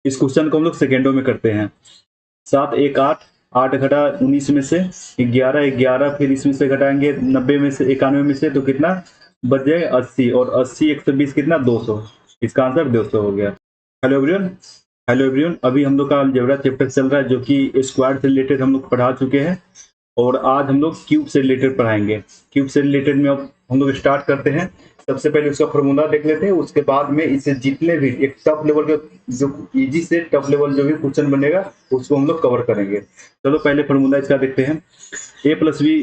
इस क्वेश्चन को हम लोग सेकेंडों में करते हैं। 7 1 8, 8 घटा 19 में से 11, 11 फिर इसमें से घटाएंगे 90 में से 91 में से, तो कितना बच जाएगा 80, और 80 120 कितना 200। इसका आंसर 200 हो गया। हेलो एवरीवन, हेलो एवरीवन, अभी हम लोग का अलजेब्रा चैप्टर चल रहा है जो कि स्क्वायर से रिलेटेड हम लोग पढ़ा चुके हैं, और आज हम लोग क्यूब से रिलेटेड पढ़ाएंगे। क्यूब से रिलेटेड में अब हम लोग स्टार्ट करते हैं। सबसे पहले उसका फॉर्मूला देख लेते हैं, उसके बाद में इसे जितने भी एक टफ लेवल के जो इजी से टफ लेवल जो भी क्वेश्चन बनेगा उसको हम लोग कवर करेंगे। चलो पहले फॉर्मूला इसका देखते हैं। ए प्लस बी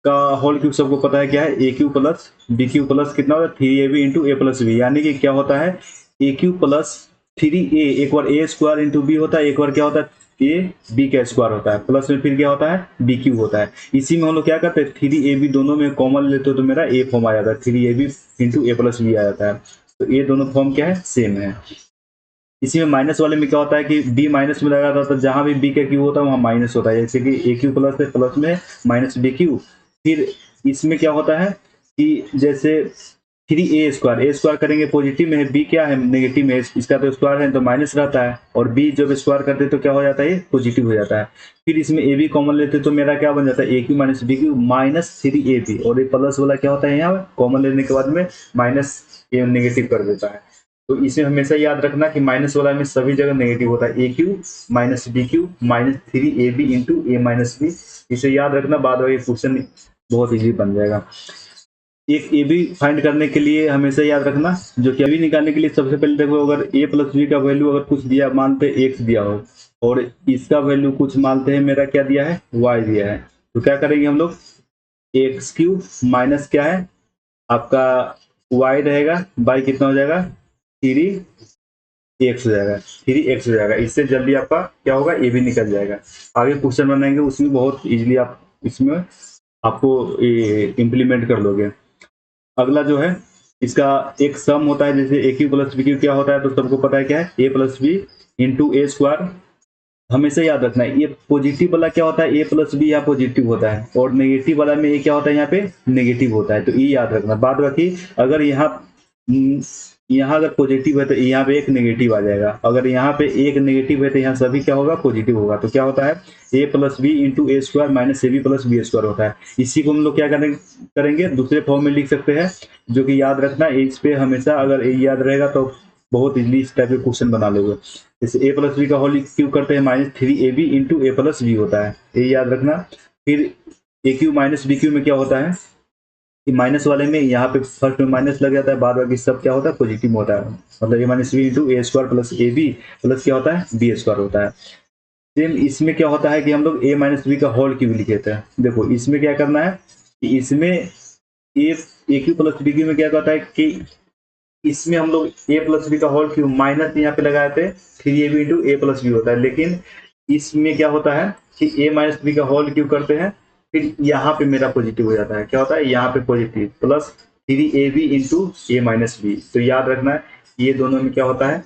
का होल क्यूब सबको पता है क्या है, a cube plus b cube plus कितना होता है 3ab into a plus B, यानी कि क्या होता है ए क्यू प्लस 3a, एक बार ए स्क्वायर इंटू बी होता है, एक बार क्या होता है ए बी का स्क्वायर होता है, प्लस में फिर क्या होता है बी क्यू होता है। इसी में हम लोग क्या करते हैं 3ab दोनों में कॉमन लेते हो तो मेरा ए फॉर्म आ जाता है, 3ab into a plus B आ जाता है। तो ये दोनों फॉर्म क्या है सेम है। इसी में माइनस वाले में क्या होता है कि बी माइनस में लगा था, जहां भी बी का क्यू होता है वहां माइनस होता है, जैसे कि ए क्यू प्लस है, प्लस में माइनस बी क्यू। फिर इसमें क्या होता है कि जैसे 3a स्क्वायर करेंगे पॉजिटिव में है, बी क्या है नेगेटिव में है, इसका तो स्क्वायर है तो माइनस रहता है, और बी जब स्क्वायर करते हैं तो क्या हो जाता है ये पॉजिटिव हो जाता है। फिर इसमें ए बी कॉमन लेते तो मेरा क्या बन जाता है a cube minus b cube minus 3ab, और ये प्लस वाला क्या होता है यहाँ कॉमन लेने के बाद में माइनस ए नेगेटिव कर देता है। तो इसे हमेशा याद रखना कि माइनस वाला में सभी जगह नेगेटिव होता है, a cube minus b cube minus 3ab into a minus b. इसे याद रखना, बाद में क्वेश्चन बहुत इजी बन जाएगा। एक ए बी फाइंड करने के लिए हमेशा याद रखना, जो कि अभी निकालने के लिए सबसे पहले देखो, अगर ए प्लस बी का वैल्यू अगर कुछ दिया, मानते एक्स दिया हो, और इसका वैल्यू कुछ मानते हैं मेरा क्या दिया है वाई दिया है, तो क्या करेंगे हम लोग एक्स क्यू माइनस क्या है आपका वाई रहेगा, बाई कितना हो जाएगा 3x हो जाएगा, 3x हो जाएगा। इससे जल्दी आपका क्या होगा ए भी निकल जाएगा। आगे क्वेश्चन बनाएंगे उसमें बहुत इजीली आप इसमें आपको इम्प्लीमेंट कर लोगे। अगला जो है इसका एक सम होता है, जैसे a cube plus b cube क्या होता है तो सबको पता है क्या है a plus b into a square. हमेशा याद रखना है ये पॉजिटिव वाला क्या होता है ए प्लस बी यहाँ पॉजिटिव होता है, और नेगेटिव वाला में ये क्या होता है यहाँ पे नेगेटिव होता है, तो ये याद रखना। बाद बाकी अगर यहाँ अगर पॉजिटिव है तो यहाँ पे एक नेगेटिव आ जाएगा, अगर यहाँ पे एक नेगेटिव है तो यहाँ सभी क्या होगा पॉजिटिव होगा। तो क्या होता है a plus b into a square minus a b plus b square होता है। इसी को हम लोग क्या करेंगे दूसरे फॉर्म में लिख सकते हैं, जो कि याद रखना इस पे हमेशा अगर ए याद रहेगा तो बहुत इजीली इस टाइप के क्वेश्चन बना लोगे। जैसे ए प्लस बी का होल क्यूब करते हैं minus 3ab into a plus b होता है, ये याद रखना। फिर ए क्यू माइनस बी क्यू में क्या होता है कि माइनस वाले में यहाँ पे फर्स्ट में माइनस लग जाता है, बाद बाकी सब क्या होता है पॉजिटिव होता है, मतलब a minus b into a square plus a b plus क्या होता है बी स्क्वायर होता है। सेम इसमें क्या होता है कि हम लोग ए माइनस बी का होल क्यूब लिखे थे। देखो इसमें क्या करना है कि इसमें ए क्यू प्लस बी क्यू में क्या कहता है कि इसमें हम लोग ए प्लस बी का होल क्यूब माइनस यहाँ पे लगाए थे 3ab into a plus b होता है, लेकिन इसमें क्या होता है कि ए माइनस बी का होल क्यूब करते हैं, फिर यहाँ पे मेरा पॉजिटिव हो जाता है, क्या होता है यहाँ पे positive plus 3ab into a minus B. तो याद रखना है ये दोनों में क्या होता है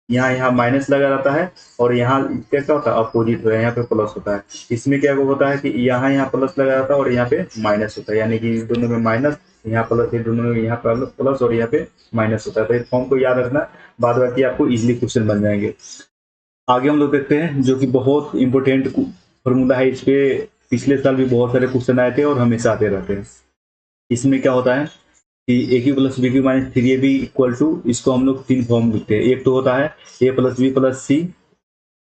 यहाँ माइनस लगा रहता है, और यहाँ क्या होता है अपोजिट होता है, यहाँ पे प्लस होता है। इसमें क्या होता है कि यहाँ प्लस लगा रहता है और यहाँ पे माइनस होता है, यानी कि दोनों में माइनस यहाँ प्लस है, दोनों में यहाँ प्लस और यहाँ पे माइनस होता है। तो इस फॉर्म को याद रखना, बाद बाकी आपको इजिली क्वेश्चन बन जाएंगे। आगे हम लोग देखते हैं जो कि बहुत इंपॉर्टेंट फॉर्मूला है, इस पे पिछले साल भी बहुत सारे क्वेश्चन आए थे और हमेशा आते रहते हैं। इसमें क्या होता है कि a cube plus b cube minus 3ab equal to, इसको हम लोग तीन फॉर्म लिखते हैं। एक तो होता है a plus b plus c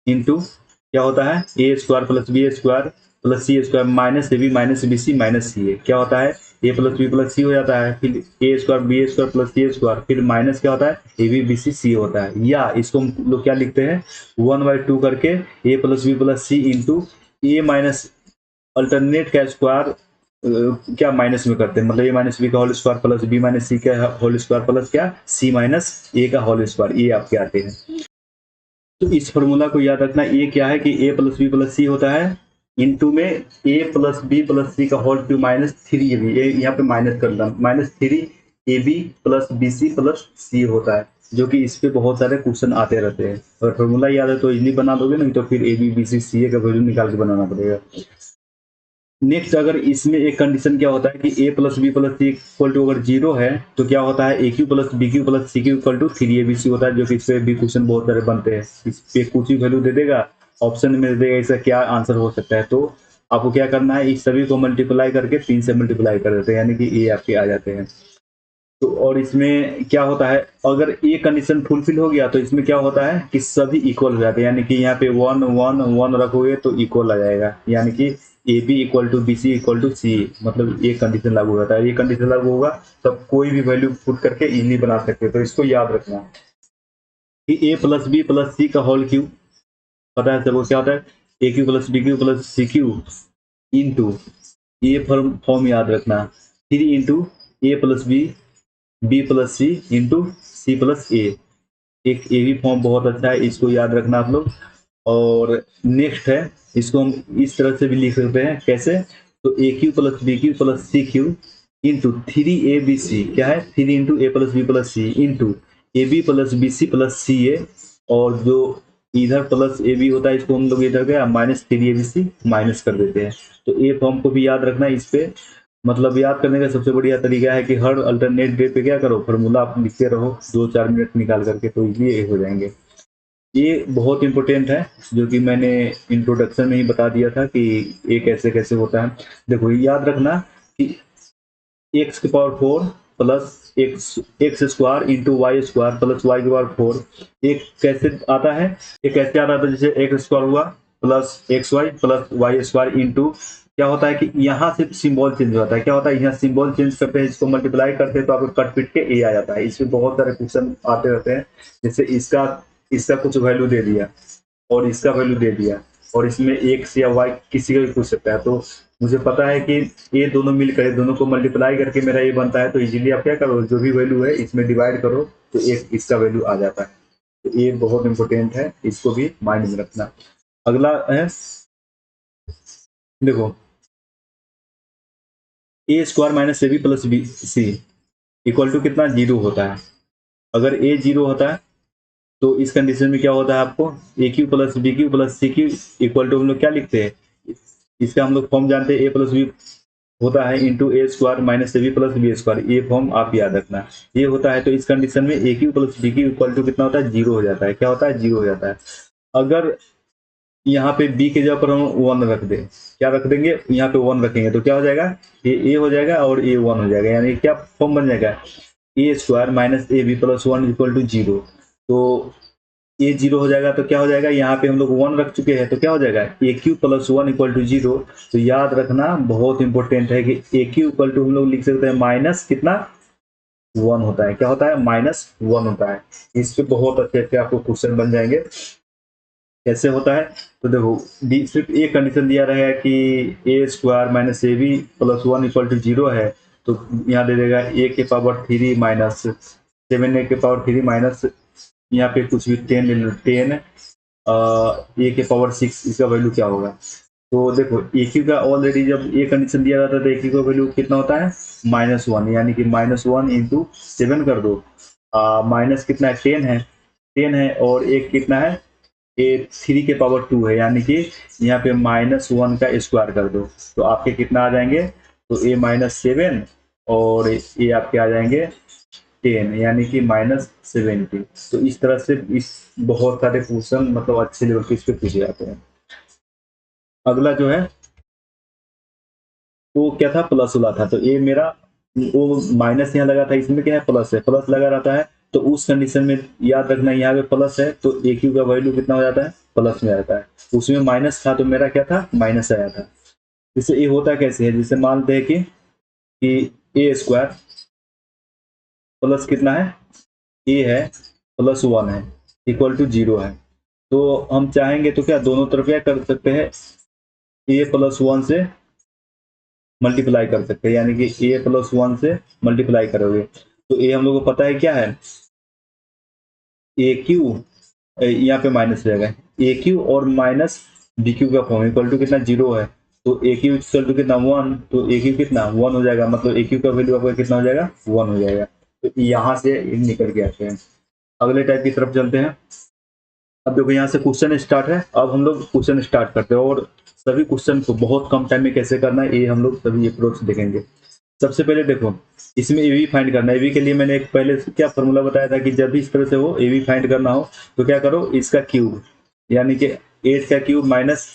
into क्या होता है a square plus b square plus c square minus a b minus b c minus c a, क्या होता है a plus b plus c हो जाता है, फिर a square b square plus c square, फिर माइनस क्या होता है ए बी बी सी सी होता है। या इसको हम लोग क्या लिखते हैं 1/2 करके a plus b plus c into a minus alternate का स्क्वायर क्या माइनस में करते हैं, मतलब ए माइनस बी का whole square plus b minus c का होल स्क्वायर प्लस क्या सी माइनस ए का होल स्क्वायर, ये आपके आते हैं। तो इस फॉर्मूला को याद रखना, ये क्या है कि a plus b plus c होता है इनटू में ए प्लस बी प्लस सी का होल क्यूब माइनस 3ab, ये यहाँ पे माइनस करना minus 3ab plus b c plus c होता है, जो कि इस पे बहुत सारे क्वेश्चन आते रहते हैं। और फॉर्मूला याद है तो इजली बना दोगे, नहीं तो फिर A B B C C a का वैल्यू निकाल के बनाना पड़ेगा। नेक्स्ट अगर इसमें एक कंडीशन क्या होता है कि a plus b plus c equal to अगर 0 है तो क्या होता है a cube plus b cube plus c cube equal to 3abc होता है, जो कि इस पे भी क्वेश्चन बहुत सारे बनते हैं। इस पे कुछ ही वैल्यू दे देगा, ऑप्शन में दे देगा इसका क्या आंसर हो सकता है, तो आपको क्या करना है, इस सभी को मल्टीप्लाई करके 3 से मल्टीप्लाई कर देते हैं, यानी कि ये आपके आ जाते हैं। तो और इसमें क्या होता है, अगर ये कंडीशन फुलफिल हो गया तो इसमें क्या होता है कि सभी इक्वल हो जाते हैं, यानी कि यहाँ पे 1 1 1 रखोगे तो इक्वल आ जाएगा, यानी कि a b equal to b c equal to c, मतलब ये कंडीशन लागू होता है। ये कंडीशन लागू होगा तब कोई भी वैल्यू पुट करके इजीली बना सकते हैं। तो इसको याद रखना कि a plus b plus c का होल क्यू पता है सबको क्या होता है, a cube plus b cube plus c cube into, ये फॉर्म याद रखना, 3 into a plus b plus c into c plus a. एक ए भी फॉर्म बहुत अच्छा है, इसको याद रखना आप लोग। और नेक्स्ट है, इसको हम इस तरह से भी लिख सकते हैं, कैसे, तो a cube plus b cube plus c cube into 3abc, क्या है 3 into a plus b plus c into a b plus b c plus c a, और जो इधर प्लस ए बी होता है इसको हम लोग इधर गया -3abc माइनस कर देते हैं। तो ए फॉर्म को भी याद रखना। इस पे मतलब याद करने का सबसे बढ़िया तरीका है कि हर अल्टरनेट डे पे क्या करो, फार्मूला आप लिखते रहो 2-4 मिनट निकाल करके, तो ये हो जाएंगे। ये बहुत इंपॉर्टेंट है, जो कि मैंने इंट्रोडक्शन में ही बता दिया था कि ये कैसे कैसे होता है। देखो याद रखना कि एक्स की power 4 plus x square into y square plus y की पावर 4, एक कैसे आता है, ये कैसे आता है, जैसे एक्स स्क्वायर हुआ plus x y plus y square into, क्या होता है कि यहाँ से सिंबल चेंज होता है, क्या होता है यहाँ सिंबल चेंज करते हैं, इसको मल्टीप्लाई करते हैं तो आपको कट पिट के ए आ जाता है। इसमें बहुत सारे क्वेश्चन आते रहते हैं, जैसे इसका इसका कुछ वैल्यू दे दिया और इसका वैल्यू दे दिया, और इसमें एक्स या वाई किसी का भी पूछ सकता है, तो मुझे पता है कि ये दोनों मिलकर दोनों को मल्टीप्लाई करके मेरा ये बनता है, तो इजीली आप क्या करो, जो भी वैल्यू है इसमें डिवाइड करो तो एक इसका वैल्यू आ जाता है। तो ये बहुत इंपॉर्टेंट है, इसको भी माइंड में रखना। अगला है, देखो a square minus a b plus b c equal to कितना, 0 होता है। अगर ए 0 होता है तो इस कंडीशन में क्या होता है, आपको a cube plus b cube plus c cube equal to हम लोग क्या लिखते हैं, इसका हम लोग फॉर्म जानते हैं, ए प्लस बी होता है into a square minus a b plus b square, ये फॉर्म आप याद रखना। ये होता है तो इस कंडीशन में a cube plus b cube equal to कितना होता है, 0 हो जाता है। क्या होता है, 0 हो जाता है। अगर यहाँ पे बी के जगह पर हम 1 रख दें, क्या रख देंगे, यहाँ पे 1 रखेंगे तो क्या हो जाएगा, ये ए हो जाएगा और ये 1 हो जाएगा, यानी क्या फॉर्म बन जाएगा, a square minus a b plus 1 equal to 0। तो ये 0 हो जाएगा तो क्या हो जाएगा, यहाँ पे हम लोग 1 रख चुके हैं तो क्या हो जाएगा, a cube plus 1 equal to 0। तो याद रखना बहुत इंपॉर्टेंट है कि ए क्यू इक्वल टू हम लोग लिख सकते हैं माइनस कितना, 1 होता है। क्या होता है, -1 होता है। इस पे बहुत अच्छे अच्छे आपको क्वेश्चन बन जाएंगे। कैसे होता है, तो देखो सिर्फ एक कंडीशन दिया रहेगा कि a square minus a b plus 1 equal to 0 है, तो यहाँ दे देगा ए के पावर 3 माइनस 7 ए के पावर 3 माइनस, यहाँ पे कुछ भी 10 ले लो, 10 ए के पावर 6, इसका वैल्यू क्या होगा। तो देखो ए क्यू का ऑलरेडी जब ये कंडीशन दिया जाता है तो ए क्यू का वैल्यू कितना होता है, -1, यानी कि -1 इंटू 7 कर दो, माइनस कितना है, 10 है और एक कितना है, ए 3 के पावर 2 है, यानी कि यहाँ पे -1 का स्क्वायर कर दो तो आपके कितना आ जाएंगे, तो ए -7 और ये आपके आ जाएंगे 10, यानी कि -70। तो इस तरह से इस बहुत सारे क्वेश्चन मतलब अच्छे लेवल के इस पे पूछे जाते हैं। अगला जो है वो क्या था, प्लस वाला था, तो ये मेरा वो माइनस यहाँ लगा था, इसमें क्या है, प्लस है, प्लस लगा रहता है तो उस कंडीशन में याद रखना यहाँ पे प्लस है तो ए क्यू का वैल्यू कितना हो जाता है, प्लस में आता है। उसमें माइनस था तो मेरा क्या था, माइनस आया था। जैसे ये होता कैसे है, जैसे मानते हैं कि ए स्क्वायर प्लस कितना है, ए है प्लस 1 है इक्वल टू 0 है, तो हम चाहेंगे तो क्या दोनों तरफ क्या कर सकते हैं, ए प्लस 1 से मल्टीप्लाई कर सकते हैं, यानी कि ए प्लस 1 से मल्टीप्लाई करोगे तो ए हम लोग को पता है क्या है, ए क्यू, यहाँ पे माइनस रहेगा, ए क्यू और माइनस बी क्यू का फॉर्म इक्वल टू कितना, 0 है, तो ए क्यू इक्वल टू कितना 1, तो ए क्यू कितना 1 हो जाएगा, मतलब ए क्यू का वैल्यू आपका कितना हो जाएगा, 1 हो जाएगा। तो यहाँ से निकल के आते हैं। अगले टाइप की तरफ चलते हैं। अब देखो यहाँ से क्वेश्चन स्टार्ट है। अब हम लोग क्वेश्चन स्टार्ट करते हैं और सभी क्वेश्चन को बहुत कम टाइम में कैसे करना है ये हम लोग सभी अप्रोच देखेंगे। सबसे पहले देखो इसमें एवी फाइंड करना है। एवी के लिए मैंने एक पहले क्या फॉर्मूला बताया था कि जब भी इस तरह से हो एवी फाइंड करना हो तो क्या करो, इसका क्यूब यानी कि 8 का क्यूब माइनस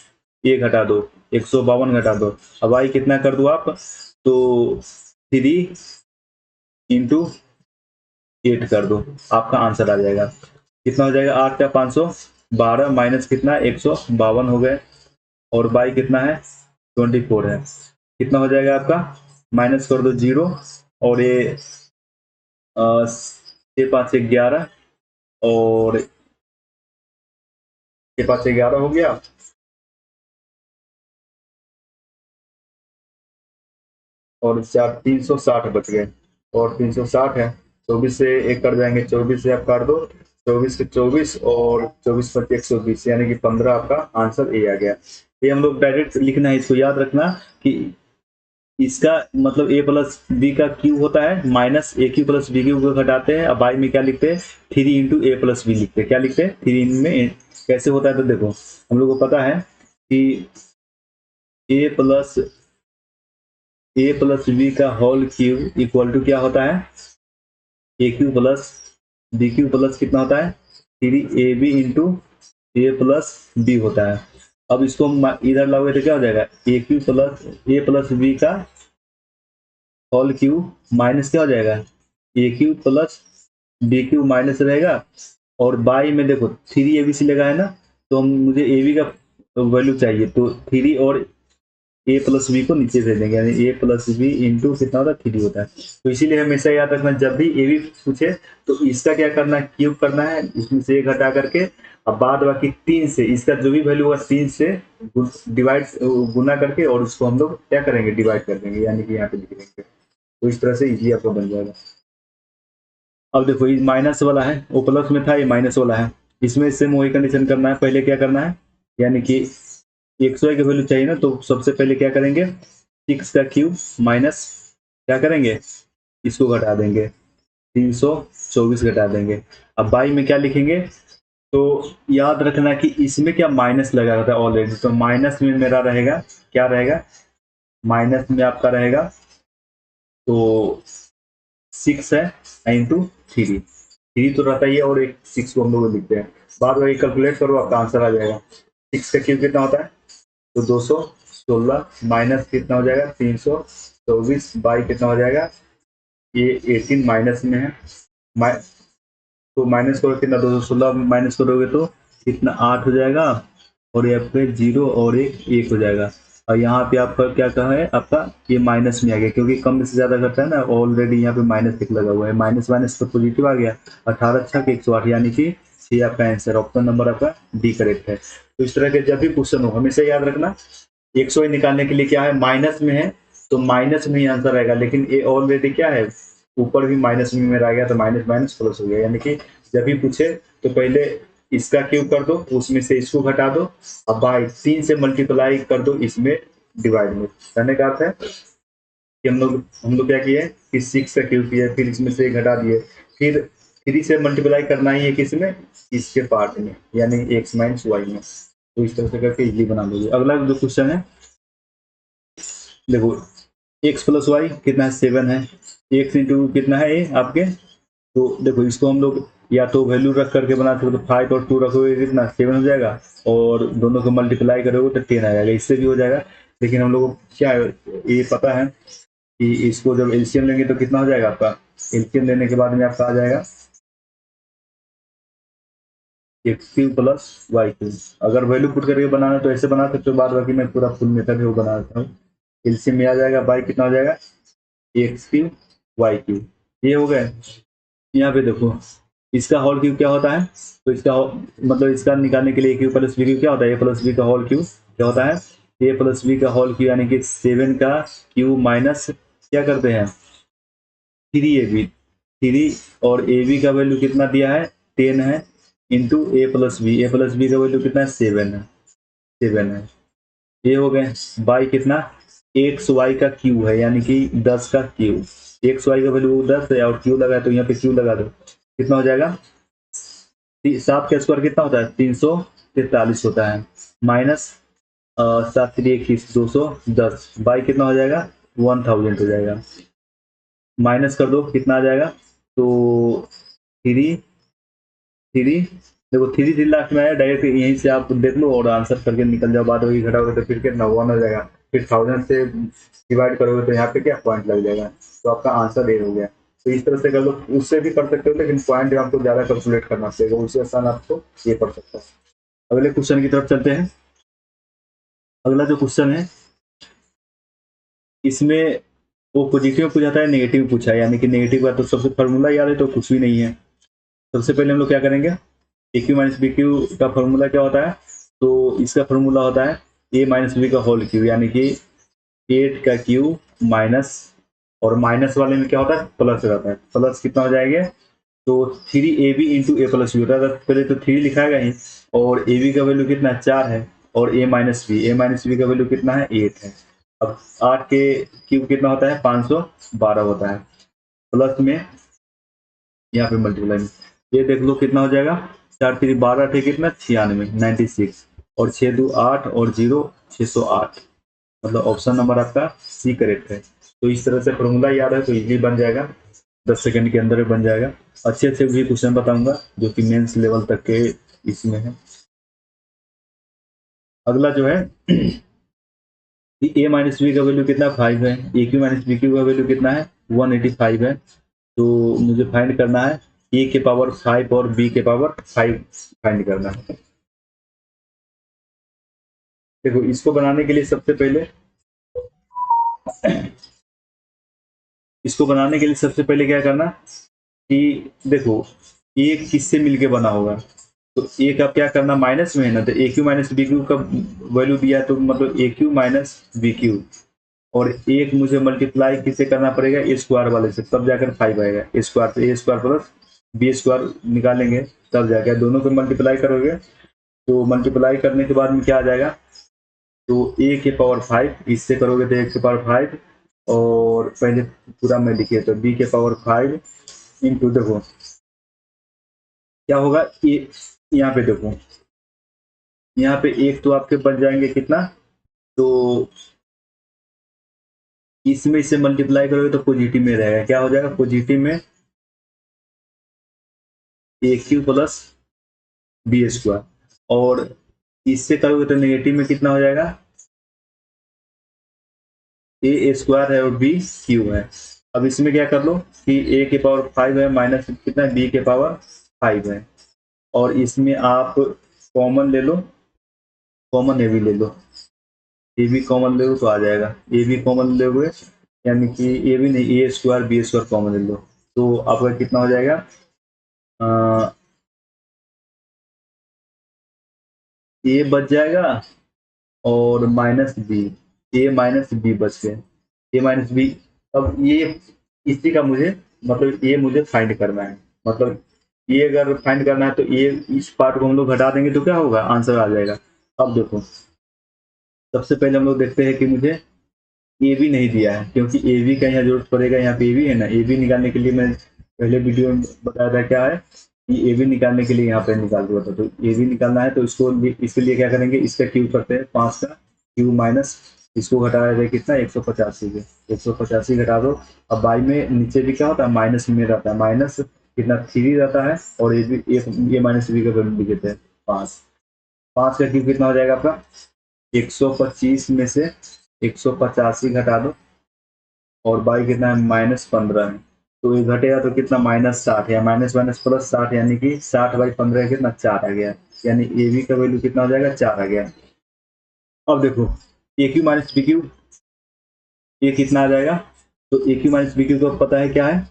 ये घटा दो, 152 घटा दो। अब आई कितना कर दो आप, तो 3 इंटू 8 कर दो, आपका आंसर आ जाएगा। कितना हो जाएगा, 8 का 512 माइनस कितना 152 हो गए, और बाई कितना है 24 है। कितना हो जाएगा आपका, माइनस कर दो 0, और ये 6 5 11, और 6 5 11 हो गया, और 4 360 बच गए, और 360 है, 24 से एक कट जाएंगे, 24 से आप काट दो, 24 के 24, और 24 पच्चीस 120, यानी कि 15 आपका आंसर ए आ गया। ये हम लोग डायरेक्ट लिखना है, इसको याद रखना कि इसका मतलब ए प्लस बी का क्यू होता है माइनस ए क्यू प्लस बी क्यू को घटाते हैं। अब आई में क्या लिखते हैं, 3 इंटू ए प्लस बी लिखते हैं। क्या लिखते हैं, 3 में कैसे होता है, तो देखो हम लोग को पता है कि ए प्लस बी का होल क्यूब इक्वल टू क्या होता है, a cube plus b cube plus कितना होता है 3ab into a plus b होता है। अब इसको इधर लाओगे तो क्या हो जाएगा, a cube plus a plus b का होल क्यूब माइनस क्या हो जाएगा, a cube plus b cube minus रहेगा, और बाई में देखो 3ab लगा है ना, तो मुझे ए बी का वैल्यू चाहिए, तो 3 और ए प्लस बी को नीचे भेज देंगे, यानी ए प्लस बी इंटू कितना होता है 3 होता है। तो इसीलिए हमेशा याद रखना, जब भी ए बी पूछे तो इसका क्या करना है, क्यूब करना है, इसमें से 1 घटा करके, अब बाद बाकी 3 से इसका जो भी वैल्यू होगा 3 से डिवाइड गुना करके, और उसको हम लोग क्या करेंगे, डिवाइड कर देंगे, यानी कि यहाँ पे लिख देंगे। तो इस तरह से इजी आपको बन जाएगा। अब देखो ये माइनस वाला है, वो प्लस में था, ये माइनस वाला है, इसमें सेम वही कंडीशन करना है। पहले क्या करना है, यानी कि 100 की वैल्यू चाहिए ना, तो सबसे पहले क्या करेंगे, 6 का क्यूब माइनस क्या करेंगे, इसको घटा देंगे, 324 घटा देंगे। अब बाई में क्या लिखेंगे, तो याद रखना कि इसमें क्या माइनस लगा रहता है ऑलरेडी, तो माइनस में मेरा रहेगा, क्या रहेगा, माइनस में आपका रहेगा तो 6 है इंटू 3 तो रहता ही है, और एक 6 को हम लोग लिखते हैं। बाद में कैलकुलेट करो, आपका आंसर आ जाएगा। 6 का क्यूब कितना होता है, तो 216 माइनस कितना हो जाएगा 324 बाई कितना हो जाएगा, ये 18 माइनस में है, तो माइनस करो कितना, 216 माइनस करोगे तो कितना 8 हो जाएगा, और यहाँ पे 0 और 1 हो जाएगा। और यहाँ पे आपका क्या कहा है, आपका ये माइनस में आ गया, क्योंकि कम से ज्यादा करता है ना, ऑलरेडी यहाँ पे माइनस एक लगा हुआ है, माइनस माइनस तो पॉजिटिव आ गया, 18 छक 108, यानी कि ये आपका आंसर, ऑप्शन नंबर आपका डी करेक्ट है। तो इस तरह के जब भी क्वेश्चन हो हमेशा याद रखना, 100 निकालने के लिए क्या है, माइनस में है, तो माइनस में ही आंसर आएगा, लेकिन ये ऑलरेडी क्या है, ऊपर भी माइनस में मेरा आ गया, तो माइनस माइनस प्लस हो गया, यानी कि जब भी पूछे तो पहले इसका क्यूब कर दो, उसमें से इसको घटा दो, अब बाई 3 से मल्टीप्लाई कर दो, इसमें डिवाइड में। कहने का अर्थ है कि हम लोग क्या किए कि 6 का क्यूब किया, फिर इसमें से घटा दिए, फिर 3 से मल्टीप्लाई करना ही है किसमें, इसके पार्ट में, यानी एक्स माइनस वाई में। तो इस तरह से करके इजली बना लोगे। अगला जो क्वेश्चन है देखो, एक्स प्लस वाई कितना है 7 है, एक्स इंटू कितना है ये आपके, तो देखो इसको हम लोग या तो वैल्यू रख करके बनाते हो, तो 5 और 2 रखोगे कितना 7 हो जाएगा, और दोनों को मल्टीप्लाई करोगे तो 10 आ जाएगा, इससे भी हो जाएगा। लेकिन हम लोग को क्या है, ये पता है कि इसको जब एलसीएम लेंगे तो कितना हो जाएगा आपका, एलसीएम लेने के बाद में आपका आ जाएगा x cube plus y cube. अगर वैल्यू पुट करके बनाना तो ऐसे बना सकते हो, बाद बाकी मैं पूरा फुल मेथड वो बनाता हूँ। एलसीएम में आ जाएगा, बाई कितना हो जाएगा, एक्स क्यूब वाई क्यूब, ये हो गए। यहाँ पे देखो इसका होल क्यूब क्या होता है, तो इसका मतलब इसका निकालने के लिए ए क्यू प्लस बी क्यू क्या होता है, ए प्लस बी का होल क्यूब क्या होता है, ए प्लस बी का होल क्यूब, यानी कि 7 का क्यूब माइनस क्या करते हैं 3ab, 3 और ए बी का वैल्यू कितना दिया है 10 है, इंटू ए प्लस बी का वैल्यू कितना है 7 है। ये हो गए बाई कितना, एक्स वाई का क्यू है, यानी कि 10 का क्यूब, एक्स वाई का वैल्यू 10 है और क्यू लगा है, तो यहाँ पे क्यू लगा दो, कितना हो जाएगा 7 का स्क्वायर कितना होता है 343 होता है, माइनस 7 3 21 210 बाई कितना हो जाएगा 1000 हो जाएगा, माइनस कर दो कितना आ जाएगा, तो 3 3 देखो 3 3 लाख में आया, डायरेक्ट यहीं से आप देख लो और आंसर करके निकल जाओ, बाद वही घटाओगे तो फिर कितना 1 हो जाएगा, फिर 1000 से डिवाइड करोगे तो यहाँ पे क्या पॉइंट लग जाएगा, तो आपका आंसर ए हो गया। तो इस तरह से कर लो, उससे भी कर सकते हो लेकिन पॉइंट आपको ज्यादा कैलकुलेट करना पड़ेगा, उससे आसान आपको ये पड़ सकता है। अगले क्वेश्चन की तरफ चलते हैं। अगला जो क्वेश्चन है इसमें वो पॉजिटिव में पूछा था, नेगेटिव पूछा है, यानी कि नेगेटिव का तो सबसे फॉर्मूला याद है तो कुछ भी नहीं है। सबसे पहले हम लोग क्या करेंगे, ए क्यू माइनस बी क्यू का फॉर्मूला क्या होता है, तो इसका फॉर्मूला होता है ए माइनस बी का होल क्यू, यानी कि 8 का क्यू माइनस, और माइनस वाले में क्या होता है प्लस रहता है, प्लस कितना हो जाएगा, तो 3ab into a plus b होता है, पहले तो 3 लिखाएगा ही, और ए बी का वैल्यू कितना 4 है, और ए माइनस बी का वैल्यू कितना है 8 है। अब 8 के क्यूब कितना होता है 512 होता है, प्लस में यहाँ पे मल्टीप्लाई में ये देख लो कितना हो जाएगा, 4 3 12 थे कितना 96 96, और 6 2 8 और 0 608, मतलब ऑप्शन नंबर आपका सी करेक्ट है। तो इस तरह से फॉर्मूला याद है तो इजीली बन जाएगा, 10 सेकंड के अंदर बन जाएगा। अच्छे अच्छे भी क्वेश्चन बताऊंगा जो कि मेंस लेवल तक के इसमें है। अगला जो है ए माइनस बी का वैल्यू कितना 5 है, a cube minus b cube का वैल्यू कितना है 185 है, तो मुझे फाइंड करना है ए के पावर 5 और बी के पावर 5 फाइंड करना है। देखो इसको बनाने के लिए सबसे पहले क्या करना कि देखो ए किससे मिलके बना होगा, तो ए का क्या करना माइनस में है ना, तो a cube minus b cube का वैल्यू दिया तो मतलब ए क्यू माइनस बी क्यू, और एक मुझे मल्टीप्लाई किससे करना पड़ेगा ए स्क्वायर वाले से, तब जाकर 5 आएगा, ए स्क्वायर तो a square plus b square निकालेंगे तब जाकर, दोनों को मल्टीप्लाई करोगे तो मल्टीप्लाई करने के बाद में क्या आ जाएगा, तो ए के पावर 5 इससे करोगे तो ए के पावर 5, और पहले पूरा में लिखिए तो बी के पावर 5 इंटू देखो क्या होगा, ए यहाँ पे देखो यहाँ पे एक तो आपके बच जाएंगे कितना, तो इसमें इसे मल्टीप्लाई करोगे तो पॉजिटिव में रहेगा, क्या हो जाएगा पॉजिटिव में a cube plus b square, और इससे करोगे तो नेगेटिव में कितना हो जाएगा, ए स्क्वायर है और बी क्यू है। अब इसमें क्या कर लो कि ए के पावर 5 है माइनस कितना बी के पावर 5 है, और इसमें आप कॉमन ले लो, कॉमन ए भी ले लो, ए भी कॉमन ले लो तो आ जाएगा, ए भी कॉमन ले हुए यानी कि ए भी नहीं ए स्क्वायर बी स्क्वायर कॉमन ले लो, तो आपका कितना हो जाएगा, ए बच जाएगा और माइनस बी, ए माइनस बी बच गए, ए माइनस बी। अब ये इसी का मुझे मतलब ये मुझे फाइंड करना है, मतलब ये अगर फाइंड करना है तो ये इस पार्ट को हम लोग घटा देंगे तो क्या होगा आंसर आ जाएगा। अब देखो सबसे पहले हम लोग देखते हैं कि मुझे ए बी नहीं दिया है, क्योंकि ए बी का यहाँ जरूरत पड़ेगा, यहाँ पे ए बी है ना, ए बी निकालने के लिए मैं पहले वीडियो में बताया था क्या है कि ए बी निकालने के लिए यहाँ पे निकाल दिया था, तो ए बी निकालना है तो इसके लिए क्या करेंगे, इसका क्यूब करते हैं 5 का क्यूब माइनस इसको घटाया जाए कितना 185 के 185 घटा दो। अब बाई में नीचे भी क्या होता है माइनस में रहता है, माइनस कितना 3 रहता है, और ये माइनस बी का वैल्यू लिख देते हैं 5, 5 का क्यूब कितना हो जाएगा आपका 125 में से 185 घटा दो, और बाई कितना है -15 है, तो ये घटेगा तो कितना -60 या माइनस माइनस प्लस 60, यानी कि 60/15 कितना 4 आ गया, यानी ए बी का वैल्यू कितना हो जाएगा 4 आ गया। अब देखो ए क्यू माइनस बी क्यू ये कितना आ जाएगा, तो a cube minus b Q को पता है क्या है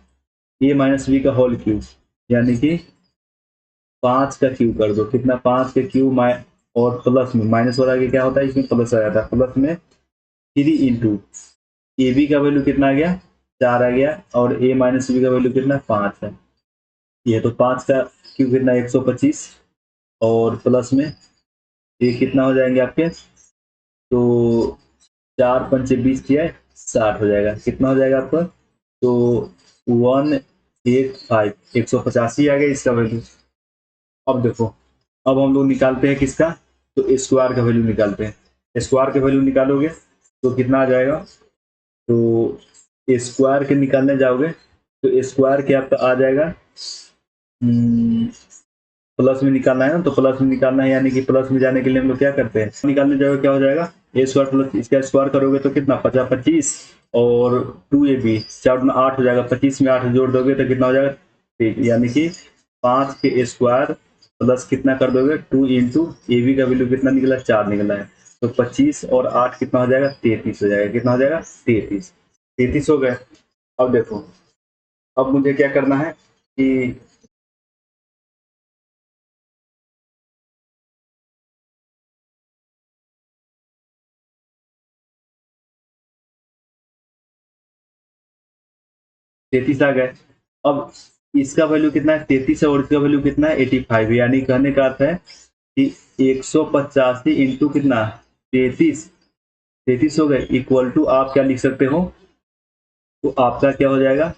ए माइनस बी का होल क्यूब, यानी कि 5 का क्यूब कर दो कितना 5 के क्यूब और प्लस में माइनस वाला क्या होता है इसमें प्लस आ जाता है, प्लस में 3 इंटू ए बी का वैल्यू कितना आ गया 4 आ गया, और ए माइनस बी का वैल्यू कितना 5 है, ये तो 5 का क्यूब कितना 125, और प्लस में ये कितना हो जाएंगे आपके, तो 4 पंचे 20 किया है 60 हो जाएगा, कितना हो जाएगा आपका, तो 185 185 आ गया इसका वैल्यू। अब देखो, अब हम लोग निकालते हैं किसका, तो स्क्वायर का वैल्यू निकालते हैं। स्क्वायर का वैल्यू निकालोगे तो कितना आ जाएगा, तो स्क्वायर के निकालने जाओगे तो स्क्वायर के आपका आ जाएगा, प्लस में निकालना है ना, तो प्लस में निकालना है, यानी कि प्लस में जाने के लिए हम लोग क्या करते हैं, निकालने जाओगे क्या हो जाएगा, ए स्क्वायर प्लस इसका स्क्वायर करोगे तो कितना 50 और 2ab 4 8 हो जाएगा, 25 में 8 जोड़ दोगे तो कितना हो जाएगा, यानी कि 5 के स्क्वायर प्लस कितना कर दोगे 2 इंटू ए बी का वैल्यू कितना निकला 4 निकला है, तो 25 और 8 कितना हो जाएगा 33 हो जाएगा, कितना हो जाएगा 33 हो गए। अब देखो, अब मुझे क्या करना है कि 33 आ गए। अब इसका वैल्यू कितना है 33 है और इसका वैल्यू कितना है 85, यानी कहने का अर्थ है कि 185 इंटू कितना 33, 33 हो गए, इक्वल टू आप क्या लिख सकते हो, तो आपका क्या हो जाएगा,